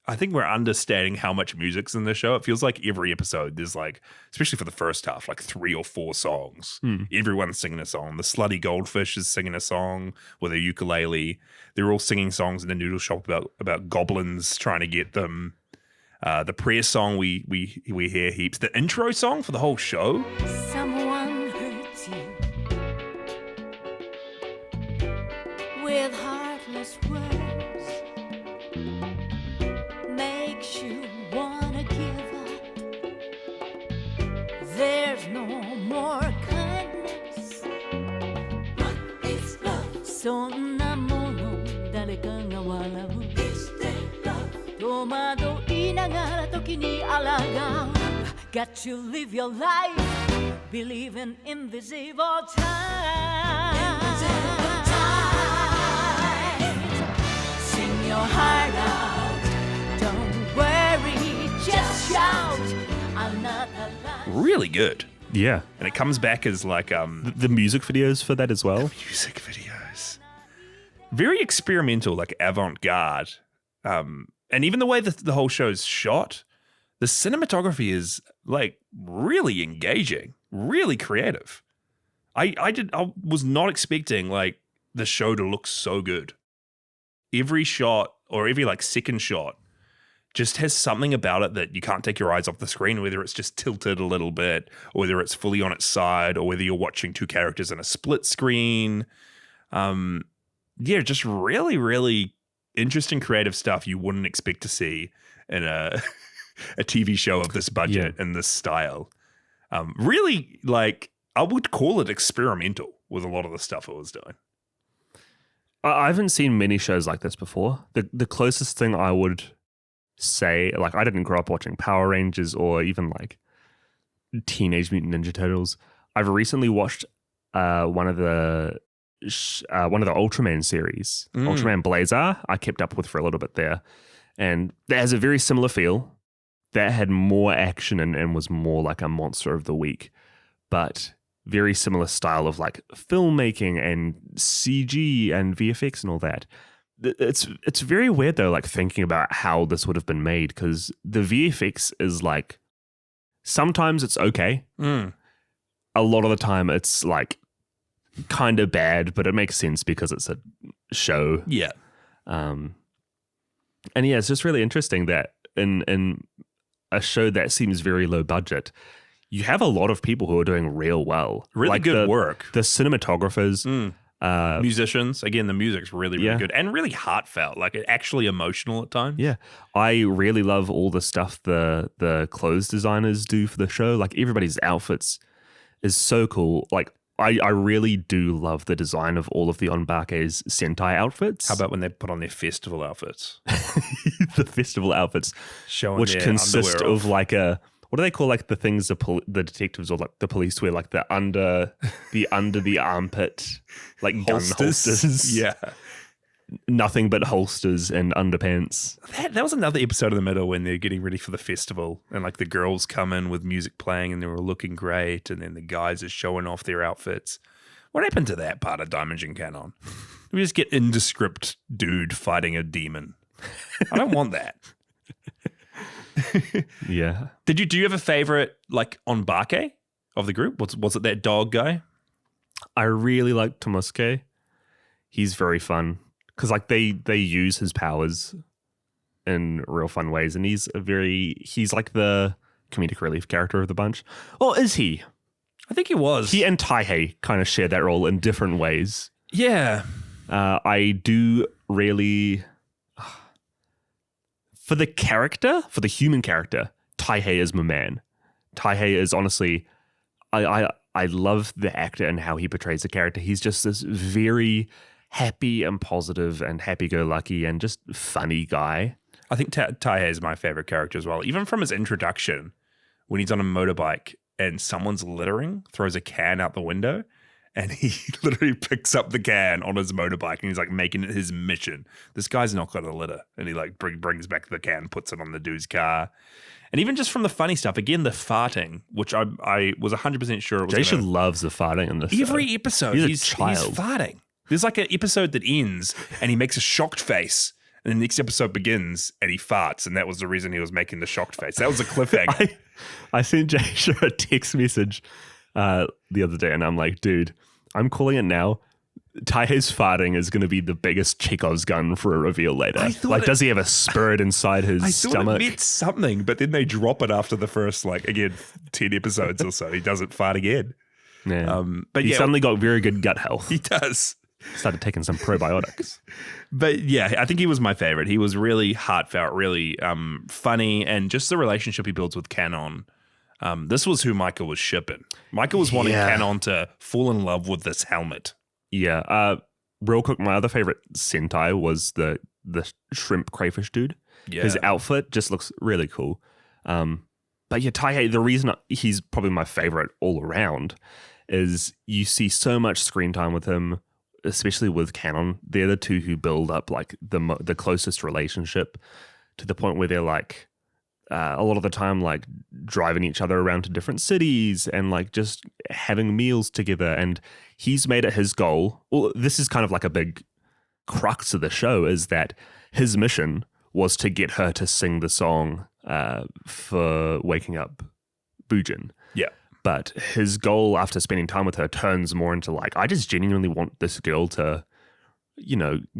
I think we're understanding how much music's in the show. It feels like every episode there's like, especially for the first half, like 3 or 4 songs. Everyone's singing a song. The slutty goldfish is singing a song with a ukulele. They're all singing songs in the noodle shop about goblins trying to get them. The prayer song we hear heaps. The intro song for the whole show. Someone hurts you with heartless words, makes you wanna give up. There's no more kindness. What is love? そんなもの誰かが笑う。Is there love? 戸惑いながら時に抗う。Got to live your life, believe in invisible time. Sing your heart out, don't worry, just shout. I'm not alive. Really good. Yeah. And it comes back as like The music videos for that as well. music videos. Very experimental, like avant-garde. And even the way the whole show's shot, the cinematography is like really engaging, really creative. I was not expecting like the show to look so good. Every shot or every like second shot just has something about it that you can't take your eyes off the screen, whether it's just tilted a little bit or whether it's fully on its side or whether you're watching 2 characters in a split screen. Yeah, just really, really interesting creative stuff you wouldn't expect to see in a TV show of this budget and this style. Really, like, I would call it experimental with a lot of the stuff it was doing. I haven't seen many shows like this before. The closest thing I would say, like, I didn't grow up watching Power Rangers or even like Teenage Mutant Ninja Turtles. I've recently watched one of the Ultraman series, Ultraman Blazar. I kept up with for a little bit there, and that has a very similar feel. That had more action and was more like a monster of the week, but very similar style of like filmmaking and CG and VFX and all that. It's very weird though, like thinking about how this would have been made, because the VFX is like sometimes it's okay. A lot of the time it's like kind of bad, but it makes sense because it's a show. Yeah. And yeah, it's just really interesting that in a show that seems very low budget, you have a lot of people who are doing real well. Really like good work. The cinematographers. Musicians. Again, the music's really, really good and really heartfelt, like actually emotional at times. Yeah. I really love all the stuff the clothes designers do for the show. Like everybody's outfits is so cool. Like I really do love the design of all of the Onbake's Sentai outfits. How about when they put on their festival outfits? The festival outfits, Showing which their consist underwear of like a what do they call like the things the detectives or like the police wear, like the under the armpit, like gun holsters. Yeah. Nothing but holsters and underpants. That was another episode in the middle when they're getting ready for the festival and like the girls come in with music playing and they were looking great and then the guys are showing off their outfits. What happened to that part of Daimajin Kanon? We just get indescript dude fighting a demon. I don't want that. Yeah. Do you have a favorite like on Bake of the group? Was it that dog guy? I really like Tomosuke. He's very fun because like they use his powers in real fun ways, and he's like the comedic relief character of the bunch. Or is he? I think he was. He and Taihei kind of share that role in different ways. Yeah. I do really... For the human character, Taihei is my man. Taihei is honestly... I love the actor and how he portrays the character. He's just this very happy and positive and happy-go-lucky and just funny guy. I think Taihei is my favorite character as well. Even from his introduction, when he's on a motorbike and someone's littering, throws a can out the window, and he literally picks up the can on his motorbike and he's like making it his mission. This guy's not got a litter. And he like brings back the can, puts it on the dude's car. And even just from the funny stuff, again, the farting, which I was 100% sure it was Jason loves the farting in this every episode, he's child. He's farting. There's like an episode that ends and he makes a shocked face. And the next episode begins and he farts. And that was the reason he was making the shocked face. That was a cliffhanger. I sent Jason a text message the other day and I'm like, dude, I'm calling it now. Taihei's farting is going to be the biggest Chekhov's gun for a reveal later. Does he have a spirit inside his stomach? I thought it meant something, but then they drop it after the first, 10 episodes or so. He doesn't fart again. Yeah. But he suddenly got very good gut health. He does. Started taking some probiotics. But yeah, I think he was my favorite. He was really heartfelt, really funny, and just the relationship he builds with Kanon. This was who Micah was shipping. Micah was wanting Kanon to fall in love with this helmet. Yeah. Real quick, my other favorite Sentai was the shrimp crayfish dude. Yeah. His outfit just looks really cool. But yeah, Taihei, the reason he's probably my favorite all around is you see so much screen time with him, especially with Kanon. They're the two who build up like the closest relationship to the point where they're like a lot of the time like driving each other around to different cities and like just having meals together. And he's made it his goal. Well, this is kind of like a big crux of the show, is that his mission was to get her to sing the song for waking up Bujin. Yeah. But his goal after spending time with her turns more into like, I just genuinely want this girl to,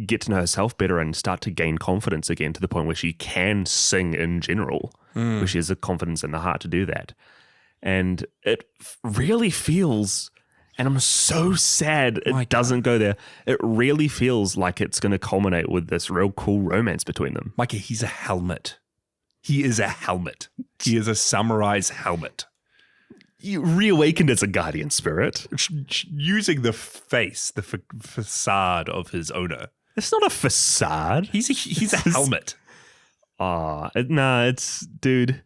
get to know herself better and start to gain confidence again to the point where she can sing in general, where she has the confidence and the heart to do that. And it really feels, and I'm so sad it doesn't go there, it really feels like it's going to culminate with this real cool romance between them. Micah, he's a helmet. He is a helmet. He is a samurai's helmet. You reawakened as a guardian spirit. Using the face, the facade of his owner. It's not a facade. He's a helmet. It's, dude,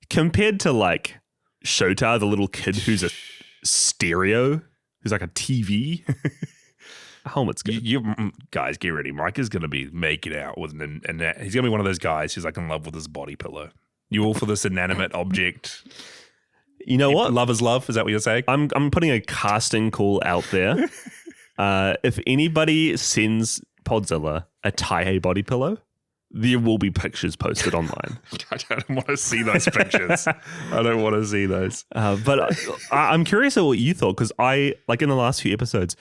compared to like Shota, the little kid who's a stereo, who's like a TV, a helmet's good. You guys, get ready. Micah's going to be making out with and he's going to be one of those guys who's like in love with his body pillow. You all for this inanimate object? You know what? Love is love. Is that what you're saying? I'm putting a casting call out there. If anybody sends Podzilla a Taihei body pillow, there will be pictures posted online. I don't want to see those pictures. I don't want to see those. But I'm curious at what you thought, because I, like in the last few episodes,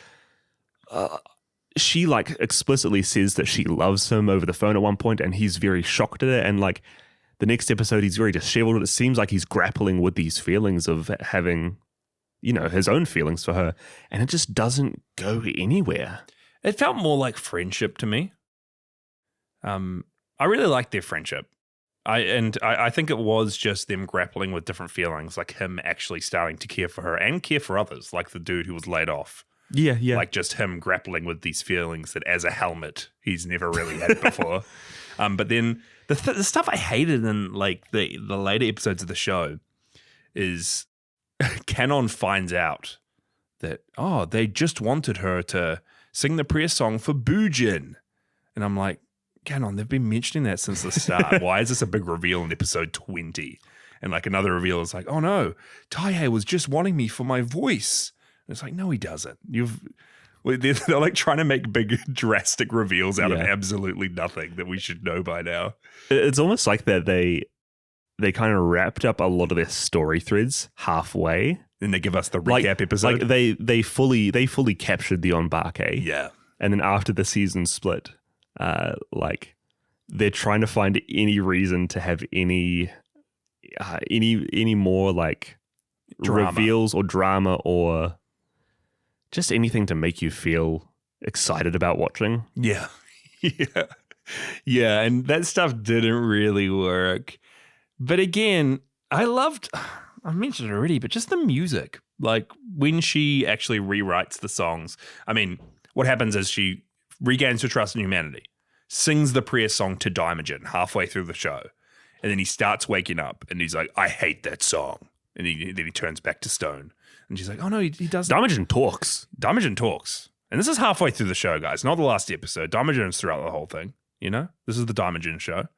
she like explicitly says that she loves him over the phone at one point, and he's very shocked at it. And like, the next episode, he's very disheveled. It seems like he's grappling with these feelings of having, his own feelings for her. And it just doesn't go anywhere. It felt more like friendship to me. I really liked their friendship. I think it was just them grappling with different feelings, like him actually starting to care for her and care for others, like the dude who was laid off. Yeah. Like just him grappling with these feelings that as a helmet, he's never really had before. But then the stuff I hated in like the later episodes of the show is Kanon finds out that, they just wanted her to sing the prayer song for Bujin. And I'm like, Kanon, they've been mentioning that since the start. Why is this a big reveal in episode 20? And like another reveal is like, oh no, Taihei was just wanting me for my voice. And it's like, no, he doesn't. They're like trying to make big drastic reveals out of absolutely nothing that we should know by now. It's almost like that they kind of wrapped up a lot of their story threads halfway. And they give us the recap episode. Like they fully captured the Onbake. Yeah. And then after the season split, like they're trying to find any reason to have any more like Drama. reveals or drama or just anything to make you feel excited about watching. Yeah. Yeah. And that stuff didn't really work. But again, I mentioned it already, but just the music. Like when she actually rewrites the songs, I mean, what happens is she regains her trust in humanity, sings the prayer song to Daimajin halfway through the show. And then he starts waking up and he's like, I hate that song. And then he turns back to Stone. And she's like, oh no, he doesn't. Daimajin talks. And this is halfway through the show, guys, not the last episode. Daimajin's throughout the whole thing, you know? This is the Daimajin show.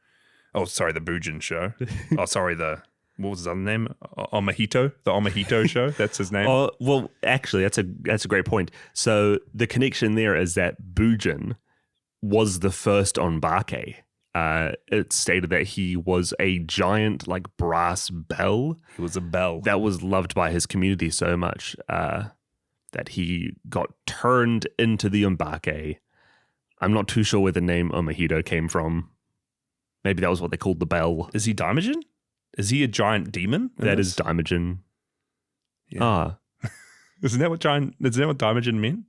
Oh, sorry, the Bujin show. Oh, sorry, what was his other name? Omahito? The Omahito show? That's his name? Oh, well, actually, that's a great point. So the connection there is that Bujin was the first Onbake. It stated that he was a giant, like, brass bell. He was a bell. That was loved by his community so much that he got turned into the Onbake. I'm not too sure where the name Omahito came from. Maybe that was what they called the bell. Is he Daimajin? Is he a giant demon? That is Daimajin. Yeah. Isn't that what Daimajin meant?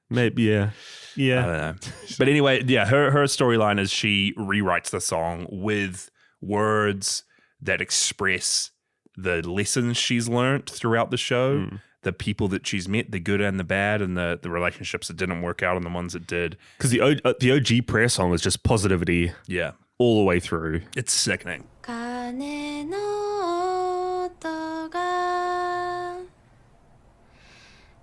Maybe, yeah. Yeah. I don't know. But anyway, yeah, her storyline is she rewrites the song with words that express the lessons she's learned throughout the show, the people that she's met, the good and the bad, and the relationships that didn't work out and the ones that did. Because the OG prayer song is just positivity. Yeah. All the way through. It's sickening. 鐘の音が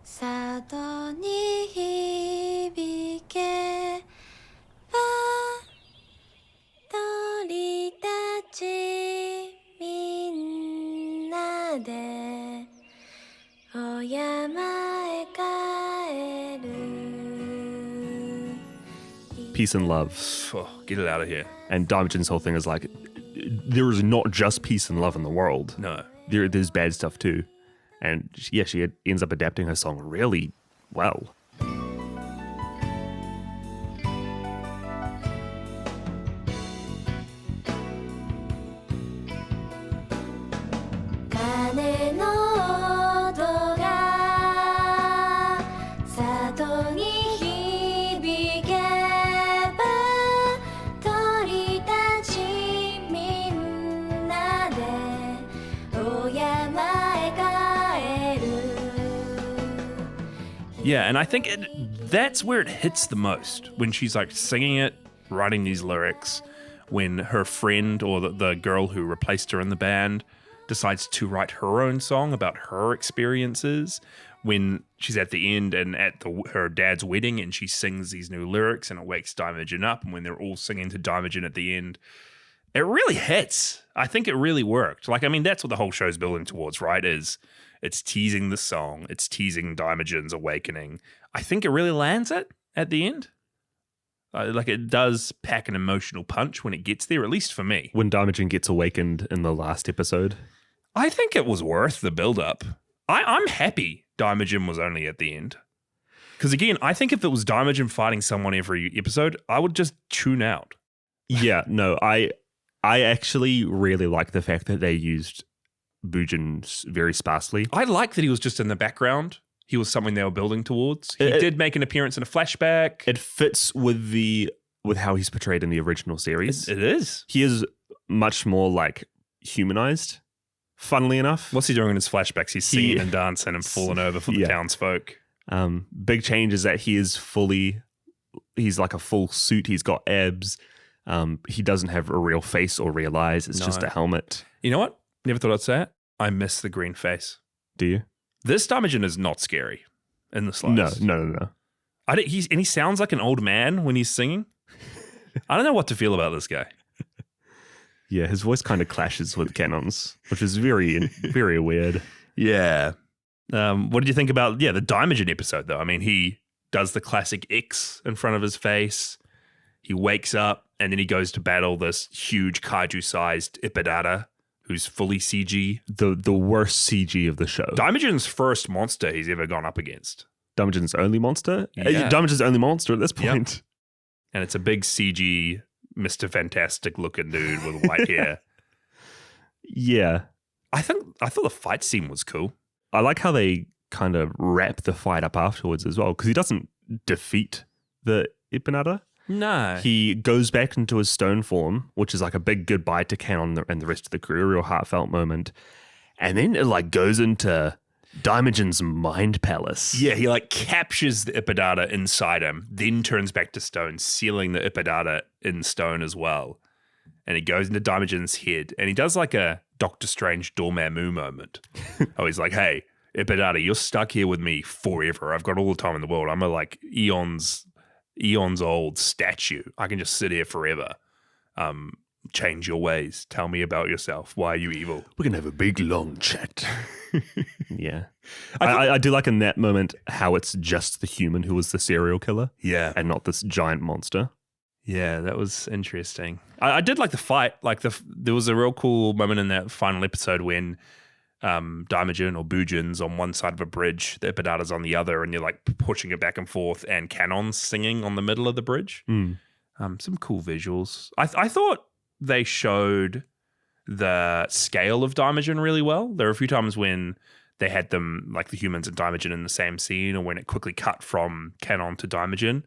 里に響けば鳥たちみんなでお山へ帰る Peace and love. Oh, get it out of here. And Daimajin's whole thing is like, there is not just peace and love in the world. No. There's bad stuff too. And yeah, she ends up adapting her song really well. Yeah, and I think that's where it hits the most, when she's like singing it, writing these lyrics, when her friend or the girl who replaced her in the band decides to write her own song about her experiences, when she's at the end and at her dad's wedding and she sings these new lyrics and it wakes Daimajin up, and when they're all singing to Daimajin at the end, it really hits. I think it really worked. Like, I mean, that's what the whole show's building towards, right? It's teasing the song. It's teasing Daimajin's awakening. I think it really lands it at the end. Like, it does pack an emotional punch when it gets there, at least for me. When Daimajin gets awakened in the last episode. I think it was worth the build-up. I'm happy Daimajin was only at the end. Because again, I think if it was Daimajin fighting someone every episode, I would just tune out. Yeah, no, I actually really like the fact that they used Bujin very sparsely. I like that he was just in the background. He was something they were building towards. He did make an appearance in a flashback. It fits with how he's portrayed in the original series. It is. He is much more like humanized, funnily enough. What's he doing in his flashbacks? He's singing and dancing and falling over for the townsfolk. Big change is that he's like a full suit. He's got abs. He doesn't have a real face or real eyes. It's just a helmet. You know what? Never thought I'd say it. I miss the green face. Do you? This Daimajin is not scary in the slightest. No. He sounds like an old man when he's singing. I don't know what to feel about this guy. Yeah, his voice kind of clashes with Kanon's, which is very, very weird. Yeah. What did you think about, the Daimajin episode, though? I mean, he does the classic X in front of his face. He wakes up, and then he goes to battle this huge kaiju-sized Ippadata, who's fully CG. The worst CG of the show. Daimajin's first monster he's ever gone up against. Daimajin's only monster? Yeah. Daimajin's only monster at this point. Yep. And it's a big CG, Mr. Fantastic-looking dude with white hair. Yeah. I thought the fight scene was cool. I like how they kind of wrap the fight up afterwards as well, because he doesn't defeat the Ippanata. No. He goes back into his stone form, which is like a big goodbye to Kanon and the rest of the crew, a real heartfelt moment. And then it like goes into Daimajin's mind palace. Yeah, he like captures the Ippadata inside him, then turns back to stone, sealing the Ippadata in stone as well. And he goes into Daimajin's head, and he does like a Doctor Strange Dormammu moment. He's like, hey, Ippadata, you're stuck here with me forever. I've got all the time in the world. I'm a like eons old statue. I can just sit here forever. Change your ways. Tell me about yourself. Why are you evil? We're going to have a big, long chat. Yeah. I do like in that moment how it's just the human who was the serial killer. Yeah. And not this giant monster. Yeah, that was interesting. I did like the fight. Like there was a real cool moment in that final episode when Daimajin or Bujin's on one side of a bridge, the Ippadata's on the other, and you're like pushing it back and forth, and Kanon's singing on the middle of the bridge. Some cool visuals. I thought they showed the scale of Daimajin really well. There were a few times when they had them, like the humans and Daimajin, in the same scene, or when it quickly cut from Kanon to Daimajin.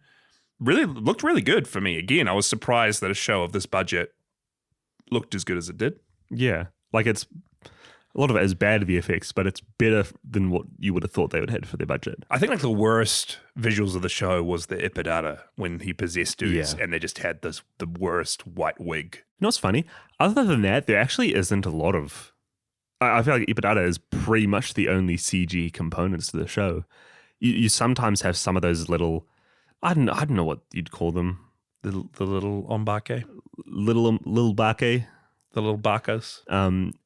Really looked really good for me. Again, I was surprised that a show of this budget looked as good as it did. Yeah. Like it's a lot of it is bad VFX, but it's better than what you would have thought they would have had for their budget. I think like the worst visuals of the show was the Ippadata when he possessed dudes, and they just had the worst white wig. You know what's funny? Other than that, there actually isn't a lot of... I feel like Ippadata is pretty much the only CG components to the show. You sometimes have some of those little... I don't know what you'd call them. The little ombake? Little bake. The little bakas.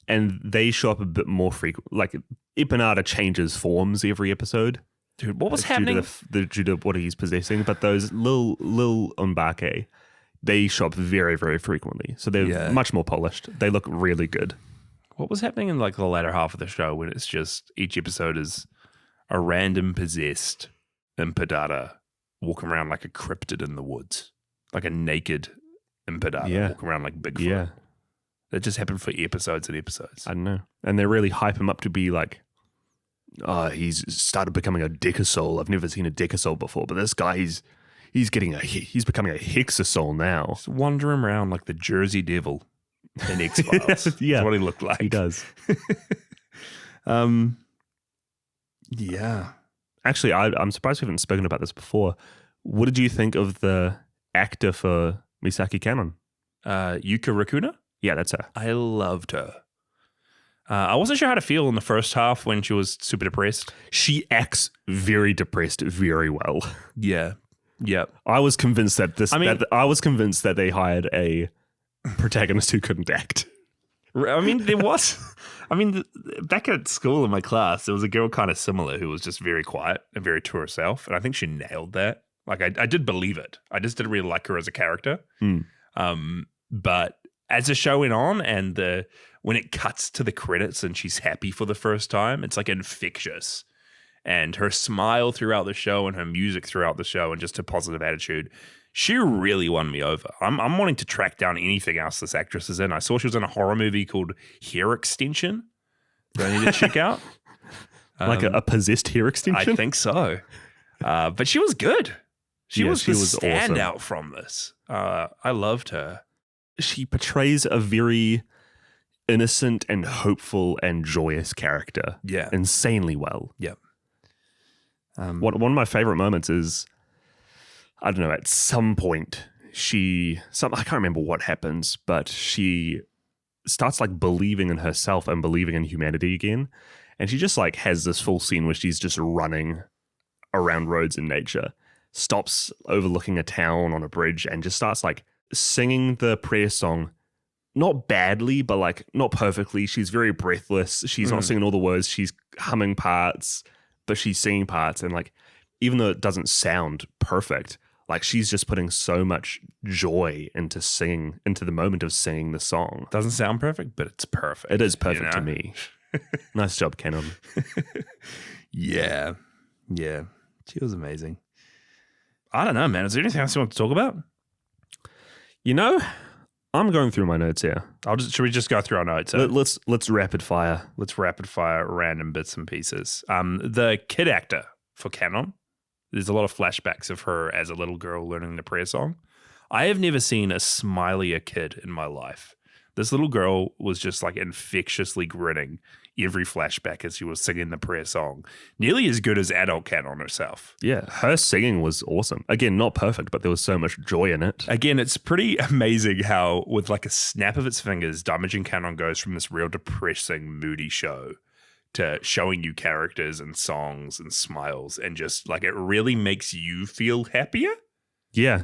And they show up a bit more frequent. Like, Ippanata changes forms every episode. Dude, what was happening? Due to what he's possessing. But those little ombake, they show up very, very frequently. So they're much more polished. They look really good. What was happening in like the latter half of the show when it's just each episode is a random possessed Ippadata walking around like a cryptid in the woods, like a naked Ippadata walking around like Bigfoot. Yeah. That just happened for episodes and episodes. I don't know. And they really hype him up to be like, he's started becoming a Decasoul. I've never seen a Decasoul before, but this guy, he's becoming a Hexasoul now. Just wandering around like the Jersey Devil in X-Files. Yeah. That's what he looked like. He does. Yeah. Actually, I'm surprised we haven't spoken about this before. What did you think of the actor for Misaki Kanon? Yuka Rakuna? Yeah, that's her. I loved her. I wasn't sure how to feel in the first half when she was super depressed. She acts very depressed very well. Yeah. Yeah. I was convinced that they hired a protagonist who couldn't act. I mean, back at school in my class, there was a girl kind of similar who was just very quiet and very to herself. And I think she nailed that. Like, I did believe it. I just didn't really like her as a character. But as the show went on and when it cuts to the credits and she's happy for the first time, it's like infectious. And her smile throughout the show and her music throughout the show and just her positive attitude, she really won me over. I'm wanting to track down anything else this actress is in. I saw she was in a horror movie called Hair Extension that I need to check out. Like a possessed hair extension? I think so. But she was good. She was the standout awesome from this. I loved her. She portrays a very innocent and hopeful and joyous character. Yeah. Insanely well. Yeah. One of my favorite moments is, I don't know, at some point I can't remember what happens, but she starts like believing in herself and believing in humanity again. And she just like has this full scene where she's just running around roads in nature, stops overlooking a town on a bridge and just starts like singing the prayer song. Not badly, but like not perfectly. She's very breathless. She's not singing all the words. She's humming parts, but she's singing parts. And like, even though it doesn't sound perfect, like she's just putting so much joy into singing, into the moment of singing the song. Doesn't sound perfect, but it's perfect. It is perfect to me. Nice job, Kanon. Yeah. She was amazing. I don't know, man. Is there anything else you want to talk about? You know, I'm going through my notes here. Should we just go through our notes? Let's rapid fire. Let's rapid fire random bits and pieces. The kid actor for Kanon, there's a lot of flashbacks of her as a little girl learning the prayer song. I have never seen a smilier kid in my life. This little girl was just like infectiously grinning every flashback as she was singing the prayer song. Nearly as good as adult Kanon herself. Yeah, her singing was awesome. Again, not perfect, but there was so much joy in it. Again, it's pretty amazing how with like a snap of its fingers, Daimajin Kanon goes from this real depressing, moody show to showing you characters and songs and smiles, and just like it really makes you feel happier. Yeah.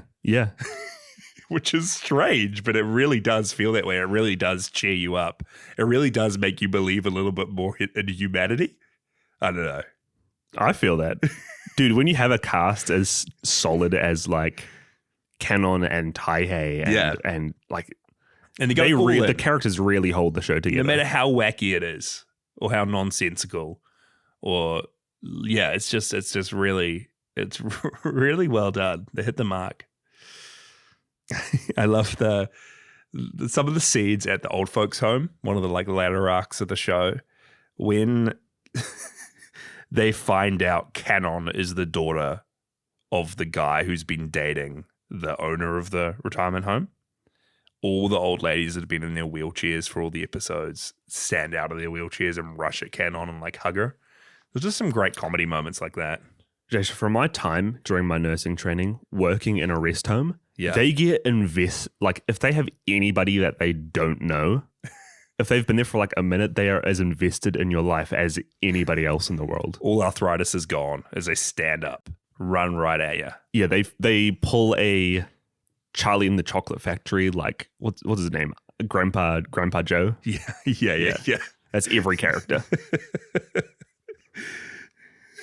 Which is strange, but it really does feel that way. It really does cheer you up. It really does make you believe a little bit more in humanity. I don't know. I feel that. Dude, when you have a cast as solid as like Kanon and Taihei and like and the characters really hold the show together. No matter how wacky it is or how nonsensical or it's really well done. They hit the mark. I love some of the scenes at the old folks' home, one of the like latter arcs of the show, when they find out Kanon is the daughter of the guy who's been dating the owner of the retirement home. All the old ladies that have been in their wheelchairs for all the episodes stand out of their wheelchairs and rush at Kanon and like hug her. There's just some great comedy moments like that. Jason, from my time during my nursing training working in a rest home, yeah, they get like if they have anybody that they don't know, if they've been there for like a minute, they are as invested in your life as anybody else in the world. All arthritis is gone as they stand up, run right at you. Yeah, they pull a Charlie in the Chocolate Factory, like what's his name? Grandpa Joe. Yeah. That's every character.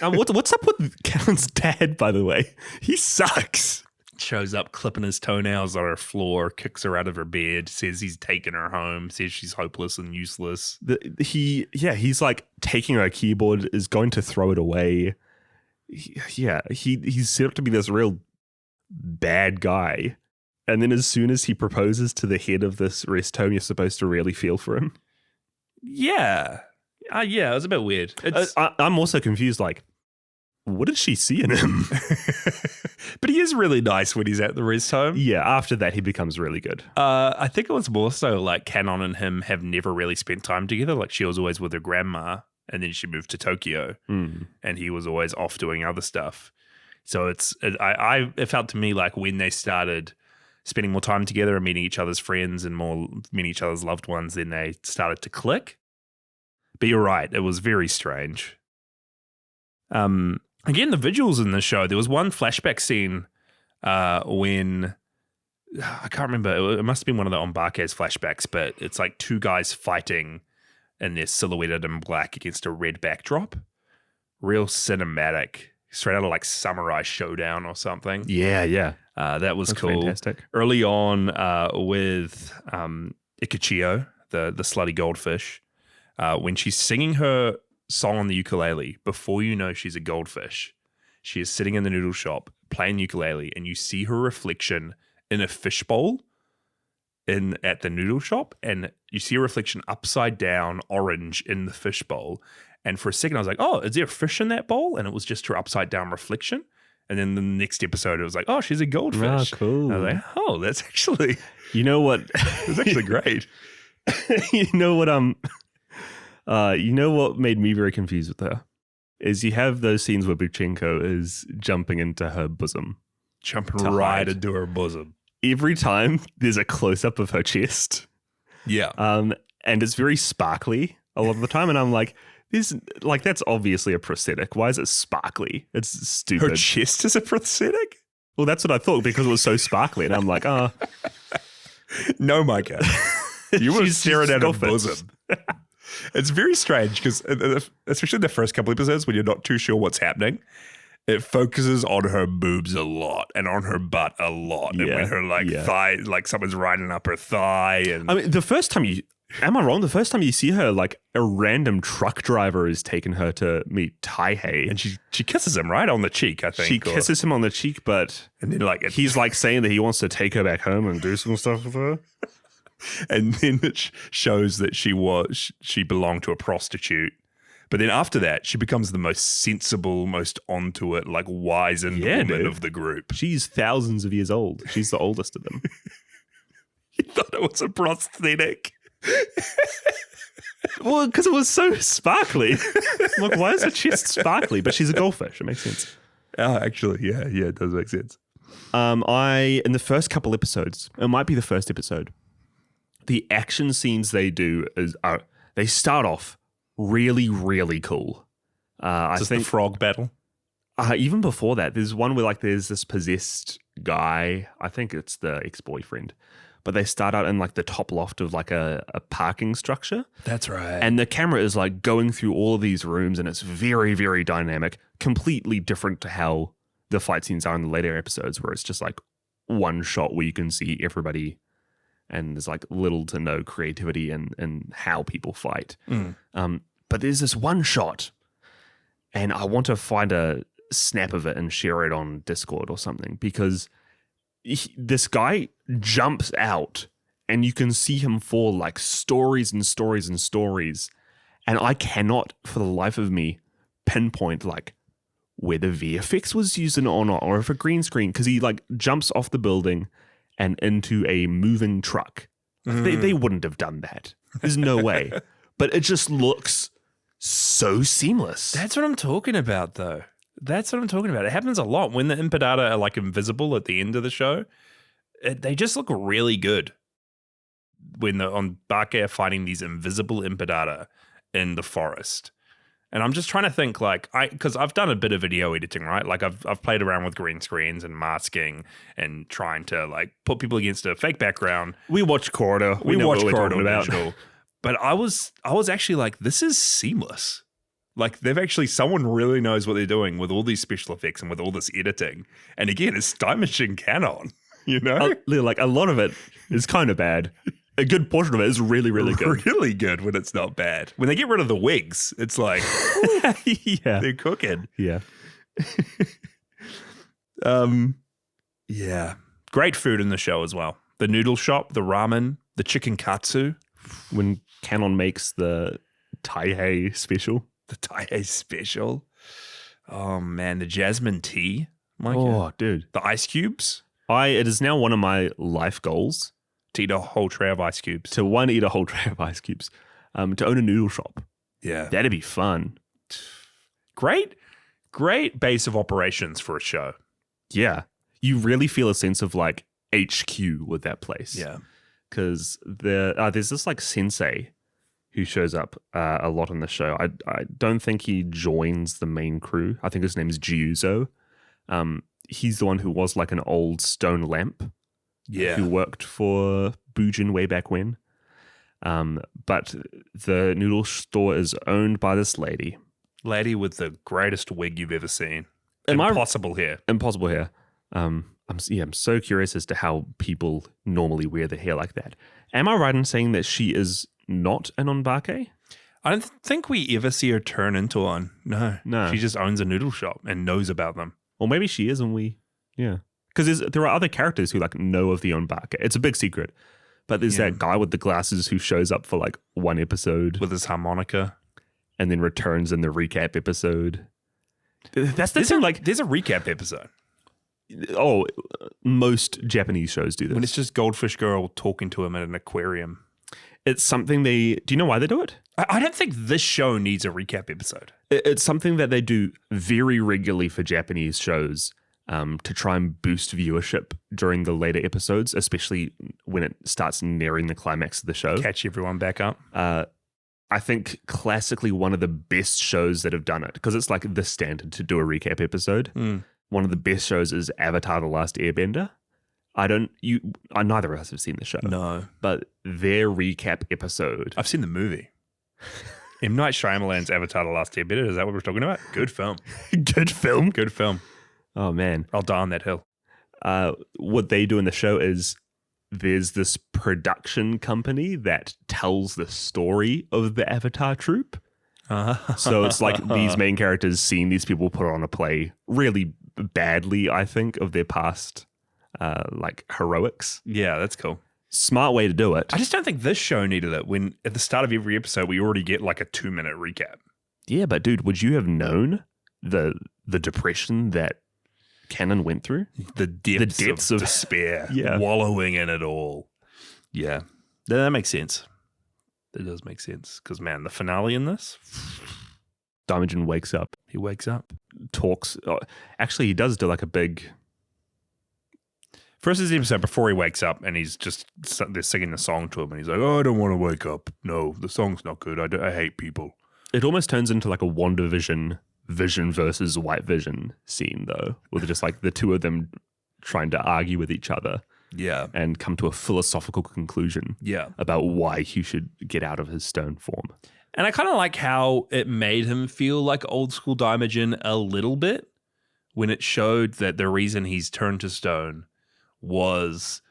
What's up with Kanon's dad, by the way? He sucks. Shows up clipping his toenails on her floor, kicks her out of her bed, says he's taking her home, says she's hopeless and useless. He's like taking her keyboard, is going to throw it away. He's set up to be this real bad guy. And then as soon as he proposes to the head of this rest home, you're supposed to really feel for him. Yeah. It was a bit weird. I'm also confused, like, what did she see in him? But he is really nice when he's at the rest home. Yeah, after that, he becomes really good. I think it was more so like Kanon and him have never really spent time together. Like she was always with her grandma and then she moved to Tokyo and he was always off doing other stuff. So it felt to me like when they started spending more time together and meeting each other's friends and more meeting each other's loved ones, then they started to click. But you're right, it was very strange. Again, the visuals in the show, there was one flashback scene when, I can't remember, it must have been one of the Embarque's flashbacks, but it's like two guys fighting and they're silhouetted in black against a red backdrop. Real cinematic, straight out of like Samurai Showdown or something. Yeah. That was That's cool. Fantastic. Early on with Ikachiyo, the slutty goldfish, when she's singing her song on the ukulele, before you know she's a goldfish, she is sitting in the noodle shop playing ukulele and you see her reflection in a fishbowl at the noodle shop, and you see a reflection upside down orange in the fishbowl. And for a second I was like, oh, is there a fish in that bowl? And it was just her upside down reflection. And then the next episode it was like, oh, she's a goldfish. Oh, cool. And I was like, oh, that's actually, you know what? it's actually great. You know what made me very confused with her is you have those scenes where Buchenko is jumping into her bosom. Jumping right into her bosom. Every time there's a close-up of her chest, Yeah. And it's very sparkly a lot of the time. And I'm like, that's obviously a prosthetic. Why is it sparkly? It's stupid. Her chest is a prosthetic? Well, that's what I thought because it was so sparkly. And I'm like, oh. No, Micah. You were staring at her scoffing. bosom. It's very strange because, especially in the first couple episodes when you're not too sure what's happening, it focuses on her boobs a lot and on her butt a lot. And when her thigh, like someone's riding up her thigh. And I mean, the first time am I wrong? The first time you see her, like a random truck driver is taking her to meet Taihei. and she kisses him right on the cheek, I think. She kisses him on the cheek, but and then he's like saying that he wants to take her back home and do some stuff with her. And then it shows that she belonged to a prostitute. But then after that, she becomes the most sensible, most onto it, like wizened woman of the group. She's thousands of years old. She's the oldest of them. You thought it was a prosthetic? Well, because it was so sparkly. Look, why is her chest sparkly? But she's a goldfish. It makes sense. Oh, actually, yeah, it does make sense. In the first couple episodes, it might be the first episode, the action scenes they do they start off really, really cool. I think the frog battle. Even before that, there's one where there's this possessed guy. I think it's the ex-boyfriend, but they start out in the top loft of a parking structure. That's right. And the camera is going through all of these rooms, and it's very, very dynamic. Completely different to how the fight scenes are in the later episodes, where it's just one shot where you can see everybody. And there's little to no creativity in how people fight. But there's this one shot, and I want to find a snap of it and share it on Discord or something, because this guy jumps out and you can see him fall stories and stories and stories. And I cannot for the life of me pinpoint where the VFX was used or not, or if a green screen, because he jumps off the building and into a moving truck. They wouldn't have done that. There's no way. But it just looks so seamless. That's what I'm talking about, though. That's what I'm talking about. It happens a lot when the Impedata are invisible at the end of the show. They just look really good when they're on Bake fighting these invisible Impedata in the forest. And I'm just trying to think, because I've done a bit of video editing, right? I've played around with green screens and masking and trying to put people against a fake background. We watched Corridor. We watched Corridor Digital. But I was actually this is seamless. Someone really knows what they're doing with all these special effects and with all this editing. And again, it's Daimajin Kanon, you know? A lot of it is kind of bad. A good portion of it is really, really good. Really good when it's not bad. When they get rid of the wigs, it's yeah, they're cooking. Yeah. Yeah. Great food in the show as well. The noodle shop, the ramen, the chicken katsu. When Kanon makes the Taihei special. The Taihei special. Oh, man. The jasmine tea. Micah. Oh, dude. The ice cubes. It is now one of my life goals. To eat a whole tray of ice cubes. To eat a whole tray of ice cubes. To own a noodle shop. Yeah. That'd be fun. Great base of operations for a show. Yeah. You really feel a sense of HQ with that place. Yeah. Because there's this sensei who shows up a lot in the show. I don't think he joins the main crew. I think his name is Jiuzo. He's the one who was an old stone lamp. Yeah. Who worked for Bujin way back when. But the noodle store is owned by this lady. Lady with the greatest wig you've ever seen. Impossible hair. I'm so curious as to how people normally wear their hair like that. Am I right in saying that she is not an onbake? I don't think we ever see her turn into one. No. She just owns a noodle shop and knows about them. Or maybe she is and yeah. Because there are other characters who know of the onbake. It's a big secret. But there's that guy with the glasses who shows up for one episode. With his harmonica. And then returns in the recap episode. That's the thing. There's a recap episode. Oh, most Japanese shows do this. When it's just Goldfish Girl talking to him at an aquarium. It's something do you know why they do it? I don't think this show needs a recap episode. It's something that they do very regularly for Japanese shows. to try and boost viewership during the later episodes, especially when it starts nearing the climax of the show. Catch everyone back up. I think classically one of the best shows that have done it, because it's like the standard to do a recap episode. One of the best shows is Avatar: The Last Airbender. Neither of us have seen the show. No. But their recap episode. I've seen the movie. M. Night Shyamalan's Avatar: The Last Airbender. Is that what we're talking about? Good film. Good film? Good film. Oh, man. I'll die on that hill. What they do in the show is there's this production company that tells the story of the Avatar troupe. So it's like these main characters seeing these people put on a play really badly, I think, of their past like heroics. Yeah, that's cool. Smart way to do it. I just don't think this show needed it when at the start of every episode we already get like a 2-minute recap. Yeah, but dude, would you have known the depression that Kanon went through? The depths of despair. Yeah. Wallowing in it all. Yeah. That makes sense. That does make sense. Because, man, the finale in this, Daimajin wakes up. he wakes up. Talks. Actually, he does do like a big... First is the episode before he wakes up and they're singing the song to him and he's like, oh, I don't want to wake up. No, the song's not good. I hate people. It almost turns into like a WandaVision Vision versus White Vision scene, though, with just like the two of them trying to argue with each other. Yeah. And come to a philosophical conclusion. Yeah. About why he should get out of his stone form. And I kind of like how it made him feel like old school Daimajin a little bit when it showed that the reason he's turned to stone was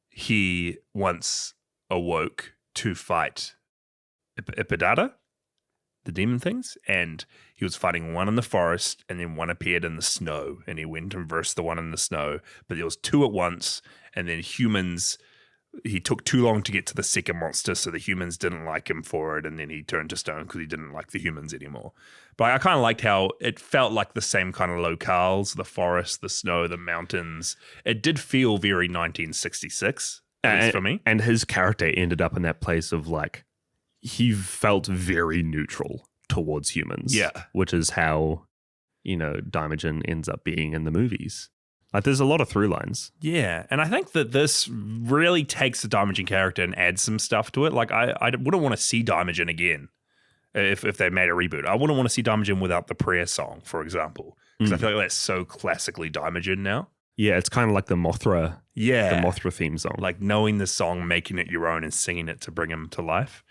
he once awoke to fight Ipidata, the demon things, and he was fighting one in the forest and then one appeared in the snow and he went and versed the one in the snow, but there was two at once, and then humans, he took too long to get to the second monster, so the humans didn't like him for it, and then he turned to stone because he didn't like the humans anymore. But I kind of liked how it felt like the same kind of locales, the forest, the snow, the mountains. It did feel very 1966 for me. And his character ended up in that place of like, he felt very neutral towards humans. Yeah. Which is how, Daimajin ends up being in the movies. Like, there's a lot of through lines. Yeah, and I think that this really takes the Daimajin character and adds some stuff to it. Like, I wouldn't want to see Daimajin again if they made a reboot. I wouldn't want to see Daimajin without the prayer song, for example, because I feel like that's so classically Daimajin now. Yeah, it's kind of like the Mothra. Yeah. The Mothra theme song. Like knowing the song, making it your own, and singing it to bring him to life.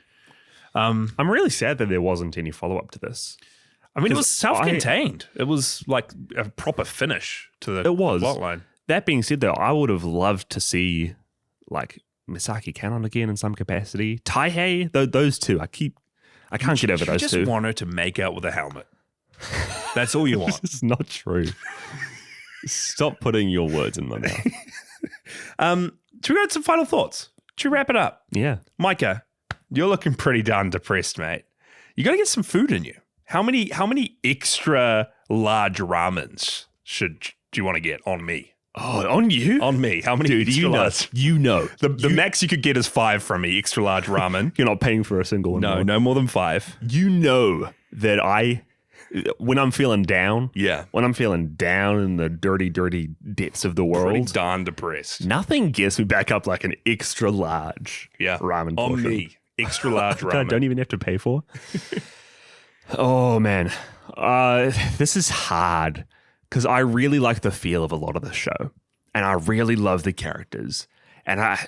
I'm really sad that there wasn't any follow-up to this. I mean, it was self-contained. It was like a proper finish to the plotline. That being said, though, I would have loved to see like Misaki Kanon again in some capacity. Taihei, those two. I can't get over those two. You just want her to make out with a helmet. That's all you want. It's not true. Stop putting your words in my mouth. Should we go to some final thoughts? Should we wrap it up? Yeah. Micah, you're looking pretty darn depressed, mate. You got to get some food in you. How many extra large ramens do you want to get on me? Oh, on you? On me. How many extra large? The max you could get is 5 from me, extra large ramen. You're not paying for a single one. No more than 5. You know that when I'm feeling down, when I'm feeling down in the dirty, dirty depths of the world, pretty darn depressed. Nothing gets me back up like an extra large ramen portion. On me. Extra large ramen. I don't even have to pay for. Oh, man. This is hard because I really like the feel of a lot of the show and I really love the characters and I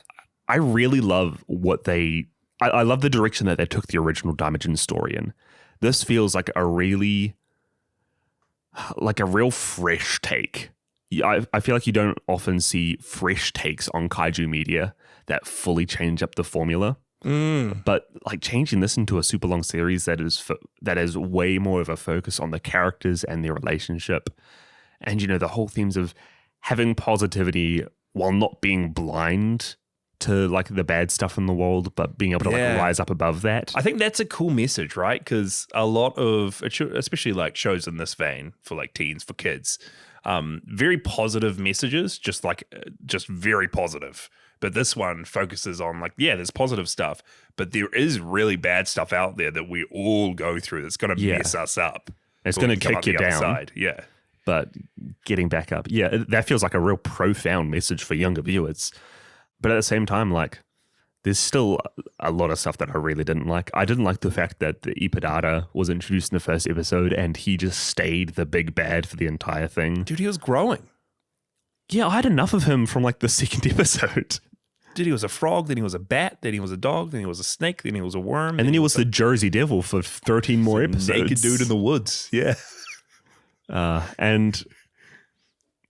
really love I love the direction that they took the original Daimajin story in. This feels like a real fresh take. I feel like you don't often see fresh takes on kaiju media that fully change up the formula. But like changing this into a super long series that is way more of a focus on the characters and their relationship, and the whole themes of having positivity while not being blind to like the bad stuff in the world, but being able to like rise up above that. I think that's a cool message, right? Because a lot of, especially like shows in this vein for like teens, for kids, very positive messages, just very positive. But this one focuses on like, there's positive stuff, but there is really bad stuff out there that we all go through that's going to mess us up. It's going to kick you down. Outside. Yeah. But getting back up, yeah, that feels like a real profound message for younger viewers. But at the same time, like, there's still a lot of stuff that I really didn't like. I didn't like the fact that the Ipadara was introduced in the first episode and he just stayed the big bad for the entire thing. Dude, he was growing. Yeah, I had enough of him from like the second episode. Dude, he was a frog, then he was a bat, then he was a dog, then he was a snake, then he was a worm. And then he was the Jersey Devil for 13 more episodes. Naked dude in the woods. Yeah. And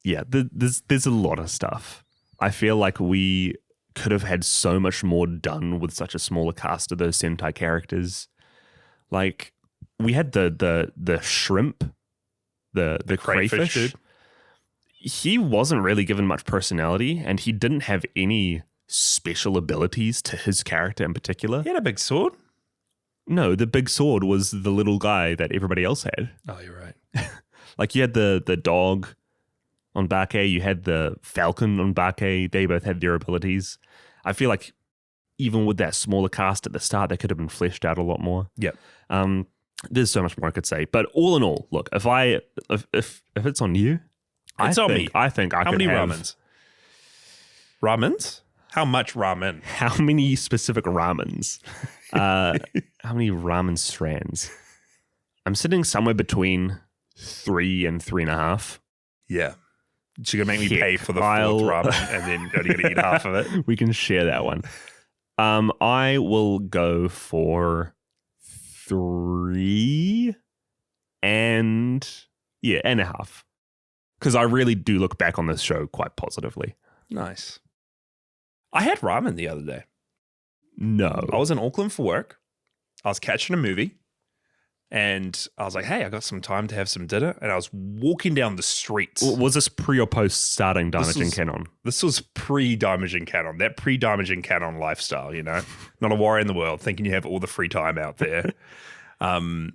yeah, there's a lot of stuff. I feel like we could have had so much more done with such a smaller cast of those Sentai characters. Like, we had the shrimp, the crayfish. Dude. He wasn't really given much personality, and he didn't have any special abilities to his character in particular. He had a big sword? No, the big sword was the little guy that everybody else had. Oh, you're right. Like, you had the dog on Bake, you had the falcon on Bake. They both had their abilities. I feel like even with that smaller cast at the start, they could have been fleshed out a lot more. Yep. There's so much more I could say, but all in all, look, if it's on you, it's on me. I think I How could many have ramens? Ramens? How much ramen? How many specific ramens? How many ramen strands? I'm sitting somewhere between 3 and 3.5. Yeah. She's going to make me pay for the fourth ramen and then you're going to eat half of it. We can share that one. I will go for 3 and a half. Because I really do look back on this show quite positively. Nice. I had ramen the other day. No. I was in Auckland for work. I was catching a movie. And I was like, hey, I got some time to have some dinner. And I was walking down the streets. Was this pre or post starting Daimajin Kanon? This was pre-Daimajin Kanon. That pre-Daimajin Kanon lifestyle, you know? Not a worry in the world, thinking you have all the free time out there. And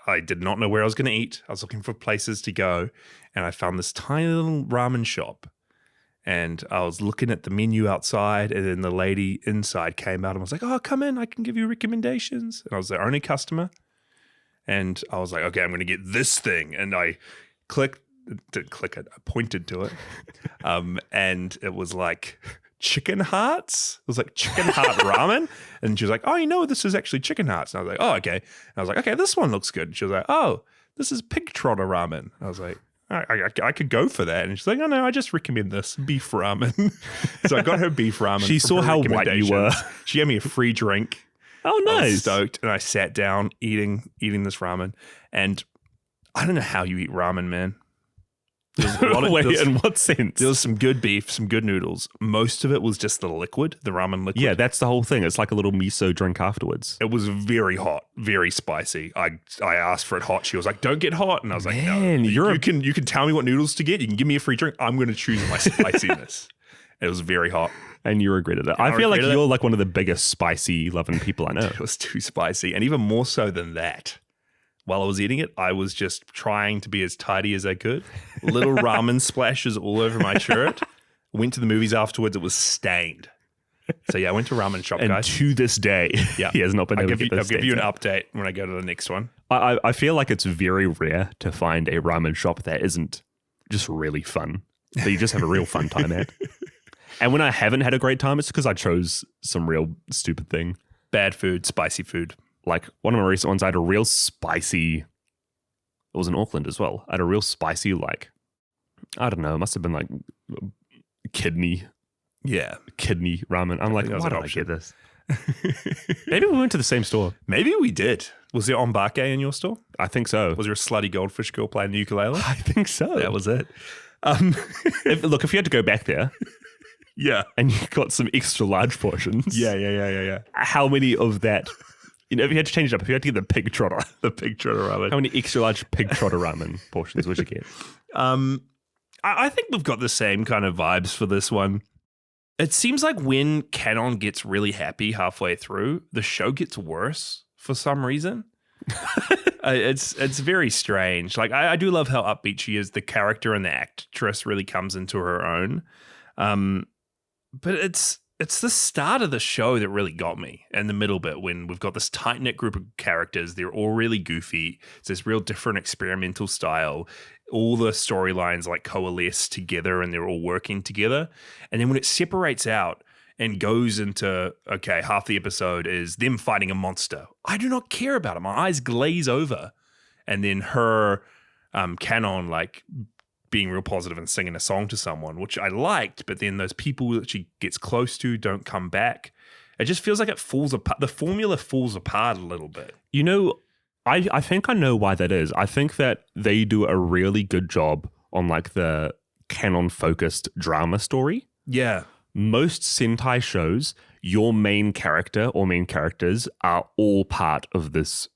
I did not know where I was going to eat. I was looking for places to go. And I found this tiny little ramen shop. And I was looking at the menu outside, and then the lady inside came out and was like, oh, come in, I can give you recommendations. And I was the only customer. And I was like, okay, I'm going to get this thing. And I didn't click it, I pointed to it. And it was like chicken hearts. It was like chicken heart ramen. And she was like, oh, you know, this is actually chicken hearts. And I was like, oh, okay. And I was like, okay, this one looks good. And she was like, oh, this is pig trotter ramen. And I was like, I could go for that. And she's like, oh, no, I just recommend this beef ramen. So I got her beef ramen. She saw how white you were. She gave me a free drink. Oh, nice. I was stoked. And I sat down eating this ramen. And I don't know how you eat ramen, man. Wait, in what sense? There was some good beef, some good noodles. Most of it was just the liquid, the ramen liquid. Yeah, that's the whole thing. It's like a little miso drink afterwards. It was very hot, very spicy. I asked for it hot. She was like, don't get hot. And I was like, man, no, you can tell me what noodles to get. You can give me a free drink. I'm going to choose my spiciness. It was very hot. And you regretted it. I feel like you're like one of the biggest spicy loving people I know. It was too spicy. And even more so than that, while I was eating it, I was just trying to be as tidy as I could. Little ramen splashes all over my shirt. Went to the movies afterwards. It was stained. So yeah, I went to ramen shop, and guys. To this day, he has not been able to get this. I'll give you an update when I go to the next one. I feel like it's very rare to find a ramen shop that isn't just really fun. That you just have a real fun time at. And when I haven't had a great time, it's because I chose some real stupid thing. Bad food, spicy food. Like one of my recent ones, I had a real spicy, it was in Auckland as well. I had a real spicy, like, I don't know, it must have been like kidney. Yeah. Kidney ramen. I'm like, why did I get this? Maybe we went to the same store. Maybe we did. Was there ombake in your store? I think so. Was there a slutty goldfish girl playing the ukulele? I think so. That was it. If you had to go back there. Yeah. And you got some extra large portions. Yeah. How many of that, if you had to change it up, if you had to get the pig trotter ramen, how many extra large pig trotter ramen portions would you get? I think we've got the same kind of vibes for this one. It seems like when Kanon gets really happy halfway through, the show gets worse for some reason. It's very strange. Like I do love how upbeat she is. The character and the actress really comes into her own. But it's the start of the show that really got me, and the middle bit when we've got this tight-knit group of characters. They're all really goofy. It's this real different experimental style. All the storylines like coalesce together and they're all working together. And then when it separates out and goes into, okay, half the episode is them fighting a monster, I do not care about it. My eyes glaze over. And then her Kanon like being real positive and singing a song to someone, which I liked, but then those people that she gets close to don't come back. It just feels like it falls apart. The formula falls apart a little bit. You know, I think I know why that is. I think that they do a really good job on like the Kanon-focused drama story. Yeah. Most Sentai shows, your main character or main characters are all part of this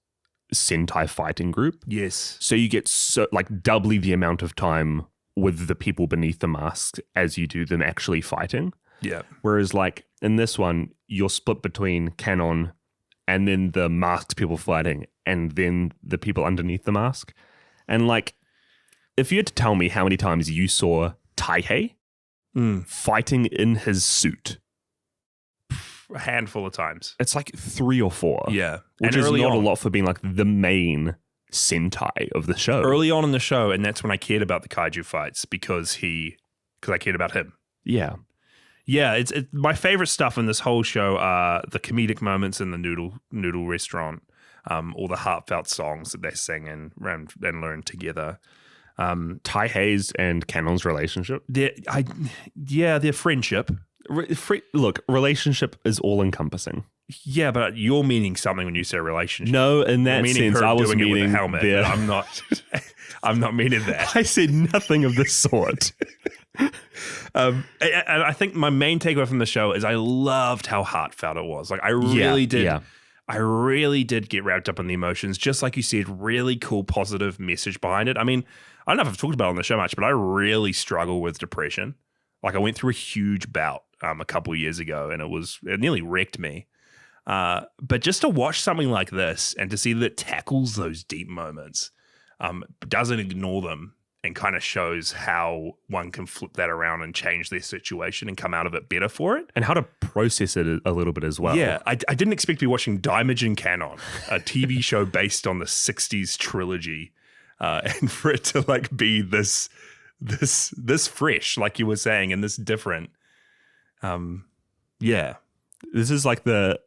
Sentai fighting group. Yes. So you get so like doubly the amount of time with the people beneath the masks as you do them actually fighting. Yeah. Whereas like in this one, you're split between Kanon and then the masked people fighting and then the people underneath the mask. And like, if you had to tell me how many times you saw Taihei fighting in his suit, a handful of times. it's like 3 or 4. Yeah. Which And is early not a on- lot for being like the main Sentai of the show. Early on in the show, and that's when I cared about the kaiju fights because I cared about him. Yeah. Yeah, it's my favorite stuff in this whole show are the comedic moments in the noodle restaurant, all the heartfelt songs that they sing and learn together. Taihei's and Kanon's relationship. Their friendship. Look, relationship is all encompassing. Yeah, but you're meaning something when you say relationship. No, in You're that meaning sense, her I was doing it with a meaning helmet. their- But I'm not. I'm not meaning that. I said nothing of the sort. And I think my main takeaway from the show is I loved how heartfelt it was. Like I really did. Yeah. I really did get wrapped up in the emotions. Just like you said, really cool, positive message behind it. I mean, I don't know if I've talked about it on the show much, but I really struggle with depression. Like I went through a huge bout a couple of years ago, and it nearly wrecked me. But just to watch something like this and to see that it tackles those deep moments, doesn't ignore them, and kind of shows how one can flip that around and change their situation and come out of it better for it. And how to process it a little bit as well. Yeah, I didn't expect to be watching Daimajin Kanon, a TV show based on the 60s trilogy, and for it to like be this fresh, like you were saying, and this different. Yeah. This is like the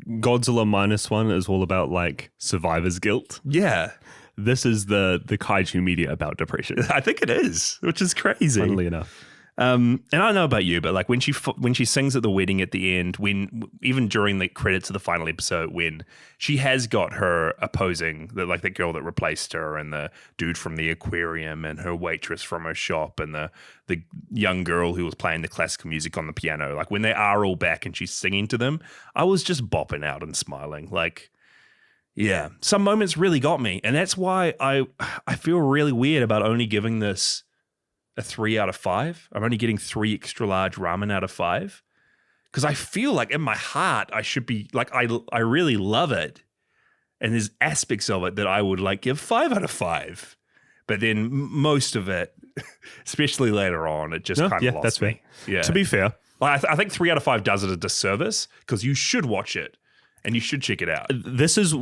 Godzilla -1 is all about like survivor's guilt. Yeah. This is the kaiju media about depression. I think it is, which is crazy. Funnily enough. And I don't know about you, but like when she sings at the wedding at the end, even during the credits of the final episode, when she has got her opposing, the girl that replaced her, and the dude from the aquarium, and her waitress from her shop, and the young girl who was playing the classical music on the piano, like when they are all back and she's singing to them, I was just bopping out and smiling. Like, yeah, some moments really got me, and that's why I feel really weird about only giving this a 3 out of 5. I'm only getting 3 extra large ramen out of 5 because I feel like in my heart I should be like I really love it, and there's aspects of it that I would like give 5 out of 5, but then most of it, especially later on, it just kind of lost that's me. fair. Yeah, To be fair, like, I think 3 out of 5 does it a disservice because you should watch it. And you should check it out. this is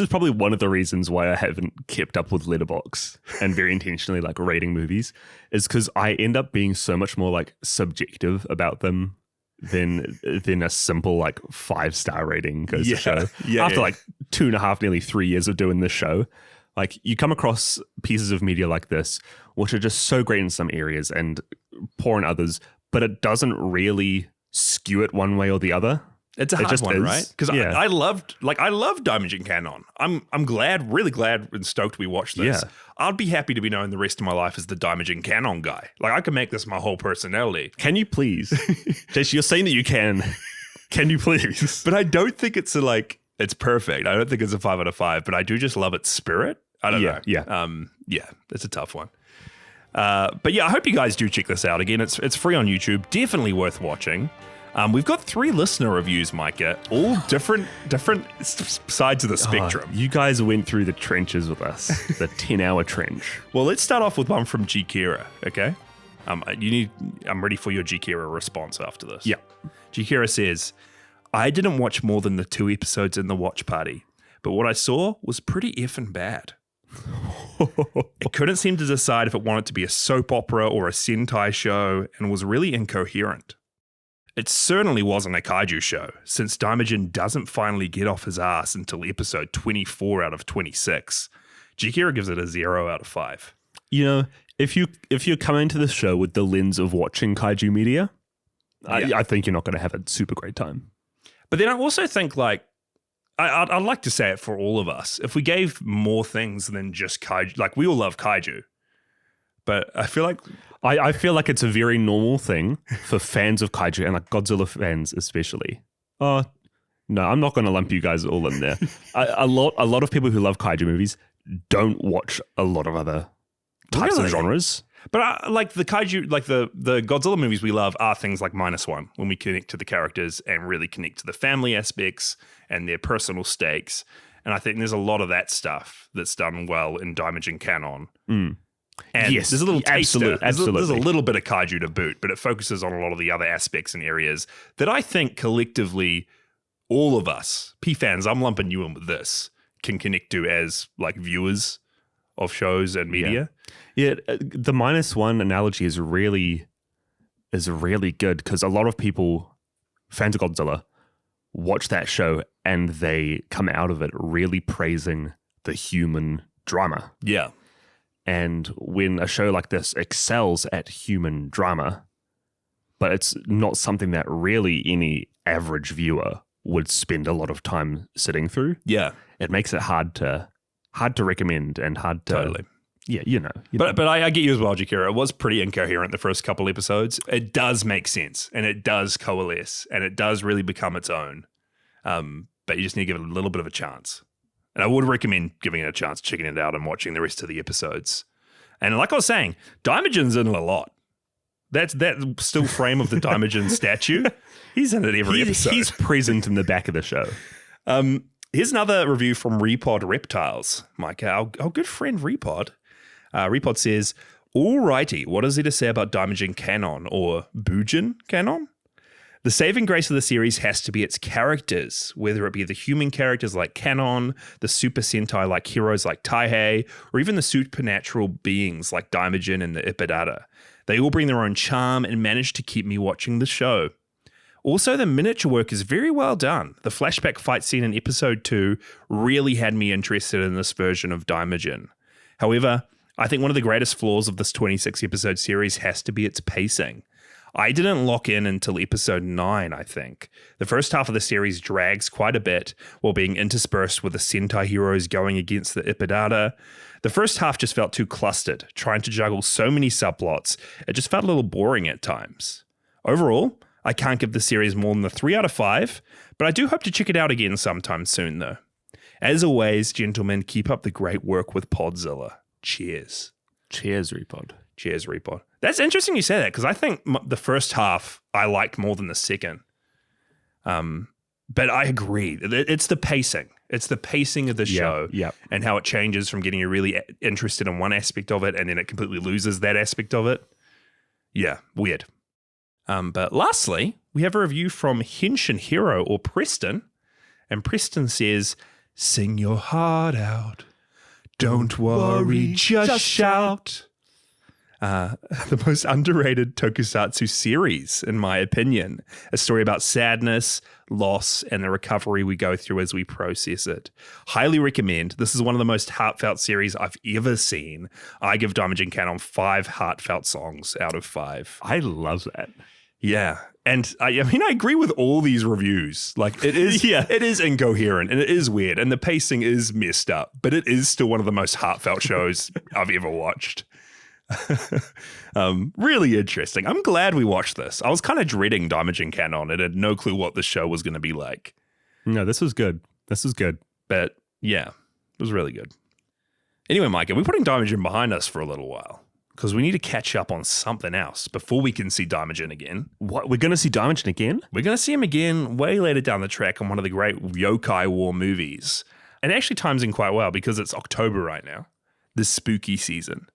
probably one of the reasons why I haven't kept up with Letterboxd and very intentionally like rating movies, is because I end up being so much more like subjective about them than a simple like 5-star rating goes to show. After like 2.5, nearly 3 years of doing this show, like you come across pieces of media like this, which are just so great in some areas and poor in others, but it doesn't really skew it one way or the other. It's a hard one, right? Because Yeah. I loved Daimajin Kanon. I'm glad, really glad and stoked we watched this. Yeah. I'd be happy to be known the rest of my life as the Daimajin Kanon guy. Like I could make this my whole personality. Can you please? Jason, you're saying that you can. Can you please? But I don't think it's it's perfect. I don't think it's a 5 out of 5, but I do just love its spirit. I don't know. Yeah. Yeah, it's a tough one. But yeah, I hope you guys do check this out. Again, it's free on YouTube. Definitely worth watching. We've got 3 listener reviews, Micah, all different sides of the spectrum. You guys went through the trenches with us, the 10-hour trench. Well, let's start off with one from G. Kira, okay? I'm ready for your Jikira response after this. Yeah. Jikira says, I didn't watch more than the 2 episodes in the watch party, but what I saw was pretty effing bad. It couldn't seem to decide if it wanted to be a soap opera or a Sentai show and was really incoherent. It certainly wasn't a kaiju show, since Daimajin doesn't finally get off his ass until episode 24 out of 26. Jikira gives it a 0 out of 5. You know, if you're coming to this show with the lens of watching kaiju media, I think you're not going to have a super great time. But then I also think, like, I'd like to say it for all of us. If we gave more things than just kaiju, like we all love kaiju, but I feel like I feel like it's a very normal thing for fans of kaiju and like Godzilla fans especially. Oh no, I'm not going to lump you guys all in there. A lot of people who love kaiju movies don't watch a lot of other types of genres. But like the kaiju, like the Godzilla movies we love are things like -1, when we connect to the characters and really connect to the family aspects and their personal stakes. And I think there's a lot of that stuff that's done well in Daimajin Kanon. And yes, there's a little taster. Absolutely. There's a little bit of kaiju to boot, but it focuses on a lot of the other aspects and areas that I think collectively all of us, P-fans, I'm lumping you in with this, can connect to as like viewers of shows and media. Yeah, the -1 analogy is really good because a lot of people, fans of Godzilla, watch that show and they come out of it really praising the human drama. Yeah. And when a show like this excels at human drama, but it's not something that really any average viewer would spend a lot of time sitting through. Yeah. It makes it hard to recommend and hard to... Totally. Yeah, you know. But I get you as well, Jikira. It was pretty incoherent the first couple episodes. It does make sense and it does coalesce and it does really become its own. But you just need to give it a little bit of a chance. And I would recommend giving it a chance, checking it out and watching the rest of the episodes. And like I was saying, Daimajin's in a lot. That's that still frame of the Daimajin statue. He's in it every episode. He's present in the back of the show. Here's another review from Repod Reptiles, Mike. Our good friend Repod. Repod says, alrighty, what is there to say about Daimajin Kanon or Bujin Kanon? The saving grace of the series has to be its characters, whether it be the human characters like Kanon, the Super Sentai like heroes like Taihei, or even the supernatural beings like Daimajin and the Ippadata. They all bring their own charm and manage to keep me watching the show. Also, the miniature work is very well done. The flashback fight scene in episode 2 really had me interested in this version of Daimajin. However, I think one of the greatest flaws of this 26-episode series has to be its pacing. I didn't lock in until episode 9, I think. The first half of the series drags quite a bit while being interspersed with the Sentai heroes going against the Ippadata. The first half just felt too clustered, trying to juggle so many subplots. It just felt a little boring at times. Overall, I can't give the series more than a 3 out of 5, but I do hope to check it out again sometime soon, though. As always, gentlemen, keep up the great work with Podzilla. Cheers. Cheers, Repod. Cheers, Repod. That's interesting you say that, because I think the first half I liked more than the second. But I agree. It's the pacing. It's the pacing of the show and how it changes from getting you really interested in one aspect of it and then it completely loses that aspect of it. Yeah, weird. But lastly, we have a review from Henshin Hero or Preston. And Preston says, sing your heart out. Don't worry, just shout. The most underrated tokusatsu series, in my opinion. A story about sadness, loss, and the recovery we go through as we process it. Highly recommend. This is one of the most heartfelt series I've ever seen. I give Daimajin Kanon 5 heartfelt songs out of 5. I love that. Yeah. And I mean, I agree with all these reviews. Like it is, it is incoherent and it is weird and the pacing is messed up, but it is still one of the most heartfelt shows I've ever watched. Really interesting. I'm glad we watched this. I was kind of dreading Daimajin Kanon and had no clue what the show was going to be like. No, this was good. This is good. But yeah, it was really good. Anyway, Micah, we're putting Daimajin behind us for a little while because we need to catch up on something else before we can see Daimajin again. What? We're going to see Daimajin again? We're going to see him again way later down the track on one of the great yokai war movies. And it actually times in quite well because it's October right now, the spooky season.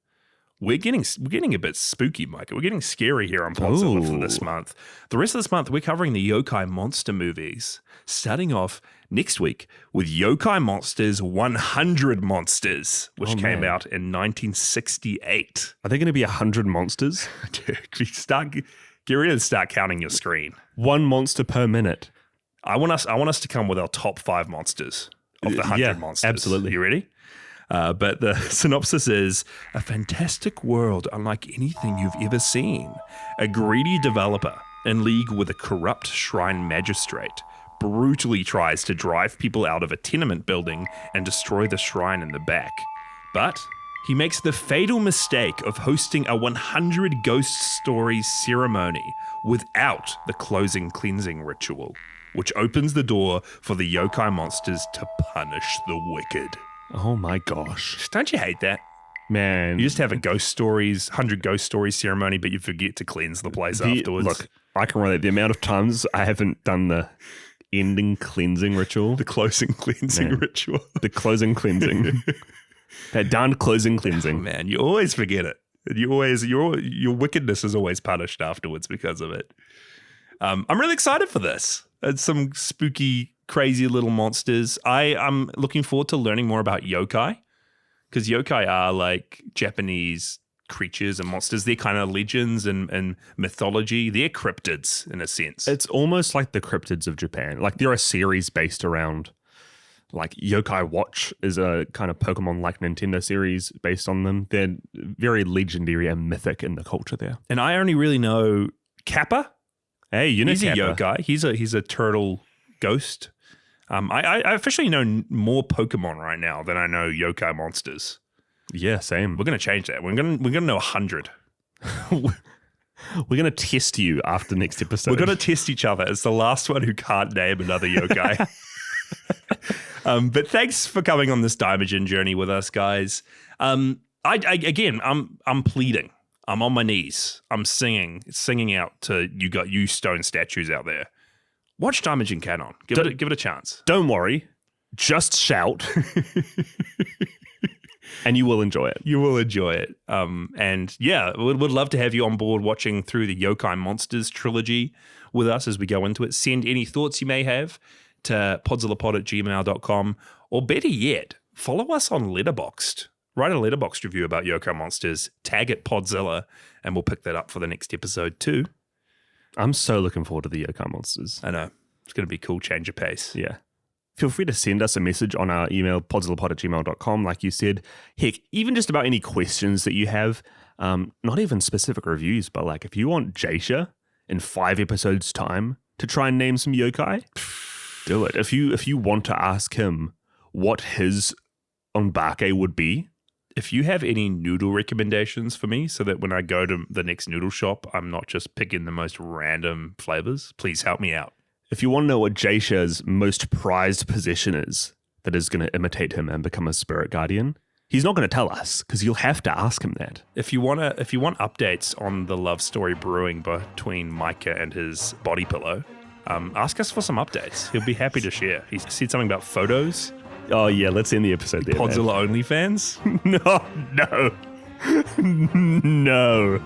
we're getting a bit spooky, Micah. We're getting scary here on Podzilla for this month. The rest of this month, we're covering the yokai monster movies, starting off next week with Yokai Monsters 100 Monsters, which came out in 1968. Are there going to be 100 monsters? Dude, get ready to start counting your screen. One monster per minute. I want us to come with our top 5 monsters of the 100 monsters. Absolutely. You ready? But the synopsis is a fantastic world unlike anything you've ever seen. A greedy developer in league with a corrupt shrine magistrate brutally tries to drive people out of a tenement building and destroy the shrine in the back. But he makes the fatal mistake of hosting a 100 ghost stories ceremony without the closing cleansing ritual, which opens the door for the yokai monsters to punish the wicked. Oh my gosh. Don't you hate that? Man. You just have a 100 ghost stories ceremony, but you forget to cleanse the place afterwards. Look, I can relate. The amount of times I haven't done the ending cleansing ritual. The closing cleansing ritual. The closing cleansing. That darn closing cleansing. Oh, man, you always forget it. Your wickedness is always punished afterwards because of it. I'm really excited for this. It's some spooky, crazy little monsters. I'm looking forward to learning more about yokai, because yokai are like Japanese creatures and monsters. They're kind of legends and mythology. They're cryptids in a sense. It's almost like the cryptids of Japan. Like there are series based around, like Yokai Watch is a kind of Pokemon-like Nintendo series based on them. They're very legendary and mythic in the culture there. And I only really know Kappa. Hey, you know he's Kappa. a yokai. He's a turtle ghost. I officially know more Pokemon right now than I know yokai monsters. Yeah, same. We're going to change that. We're going to know 100. We're going to test you after next episode. We're going to test each other. It's the last one who can't name another yokai. But thanks for coming on this Daimajin journey with us, guys. I'm pleading. I'm on my knees. I'm singing out to you stone statues out there. Watch Daimajin Kanon. Give it a chance. Don't worry. Just shout. And you will enjoy it. You will enjoy it. And yeah, would love to have you on board watching through the Yokai Monsters trilogy with us as we go into it. Send any thoughts you may have to podzillapod@gmail.com, or better yet, follow us on Letterboxd. Write a Letterboxd review about Yokai Monsters, tag it Podzilla, and we'll pick that up for the next episode too. I'm so looking forward to the Yokai Monsters. I know. It's going to be cool, change of pace. Yeah. Feel free to send us a message on our email, podzillapod@gmail.com, like you said. Heck, even just about any questions that you have, not even specific reviews, but like if you want Jaisha in 5 episodes' time to try and name some yokai, do it. If you want to ask him what his onbake would be. If you have any noodle recommendations for me so that when I go to the next noodle shop, I'm not just picking the most random flavors, please help me out. If you want to know what Jaisha's most prized possession is that is going to imitate him and become a spirit guardian, he's not going to tell us because you'll have to ask him that. If you want updates on the love story brewing between Micah and his body pillow, ask us for some updates. He'll be happy to share. He said something about photos. Oh yeah, let's end the episode there. Podzilla OnlyFans? No.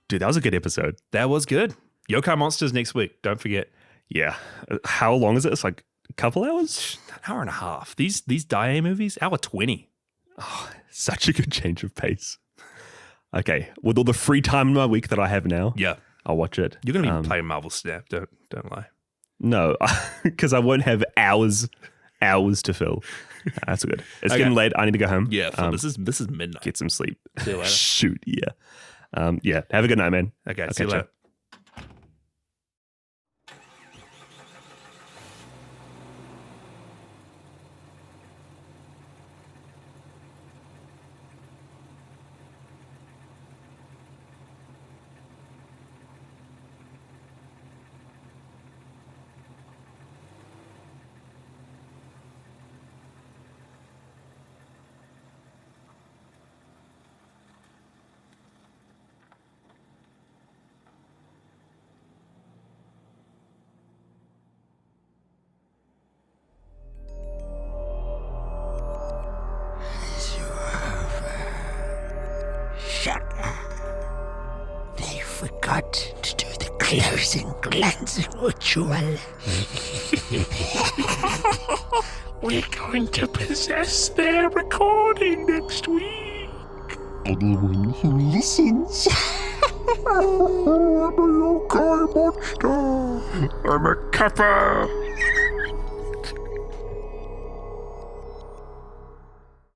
Dude, that was a good episode. That was good. Yokai Monsters next week. Don't forget. Yeah. How long is it? It's like a couple hours? An hour and a half. These Dai movies, hour 20. Oh, such a good change of pace. Okay. With all the free time in my week that I have now, Yeah. I'll watch it. You're going to be playing Marvel Snap. Don't lie. No, because I won't have hours to fill. That's good. It's getting late. I need to go home. Yeah. This is midnight. Get some sleep. See you later. Shoot. Yeah. Yeah. Have a good night, man. Okay. I'll See you catch later. ya. God to do the closing cleansing ritual. We're going to possess their recording next week. Anyone who listens. I'm a yokai monster. I'm a kappa.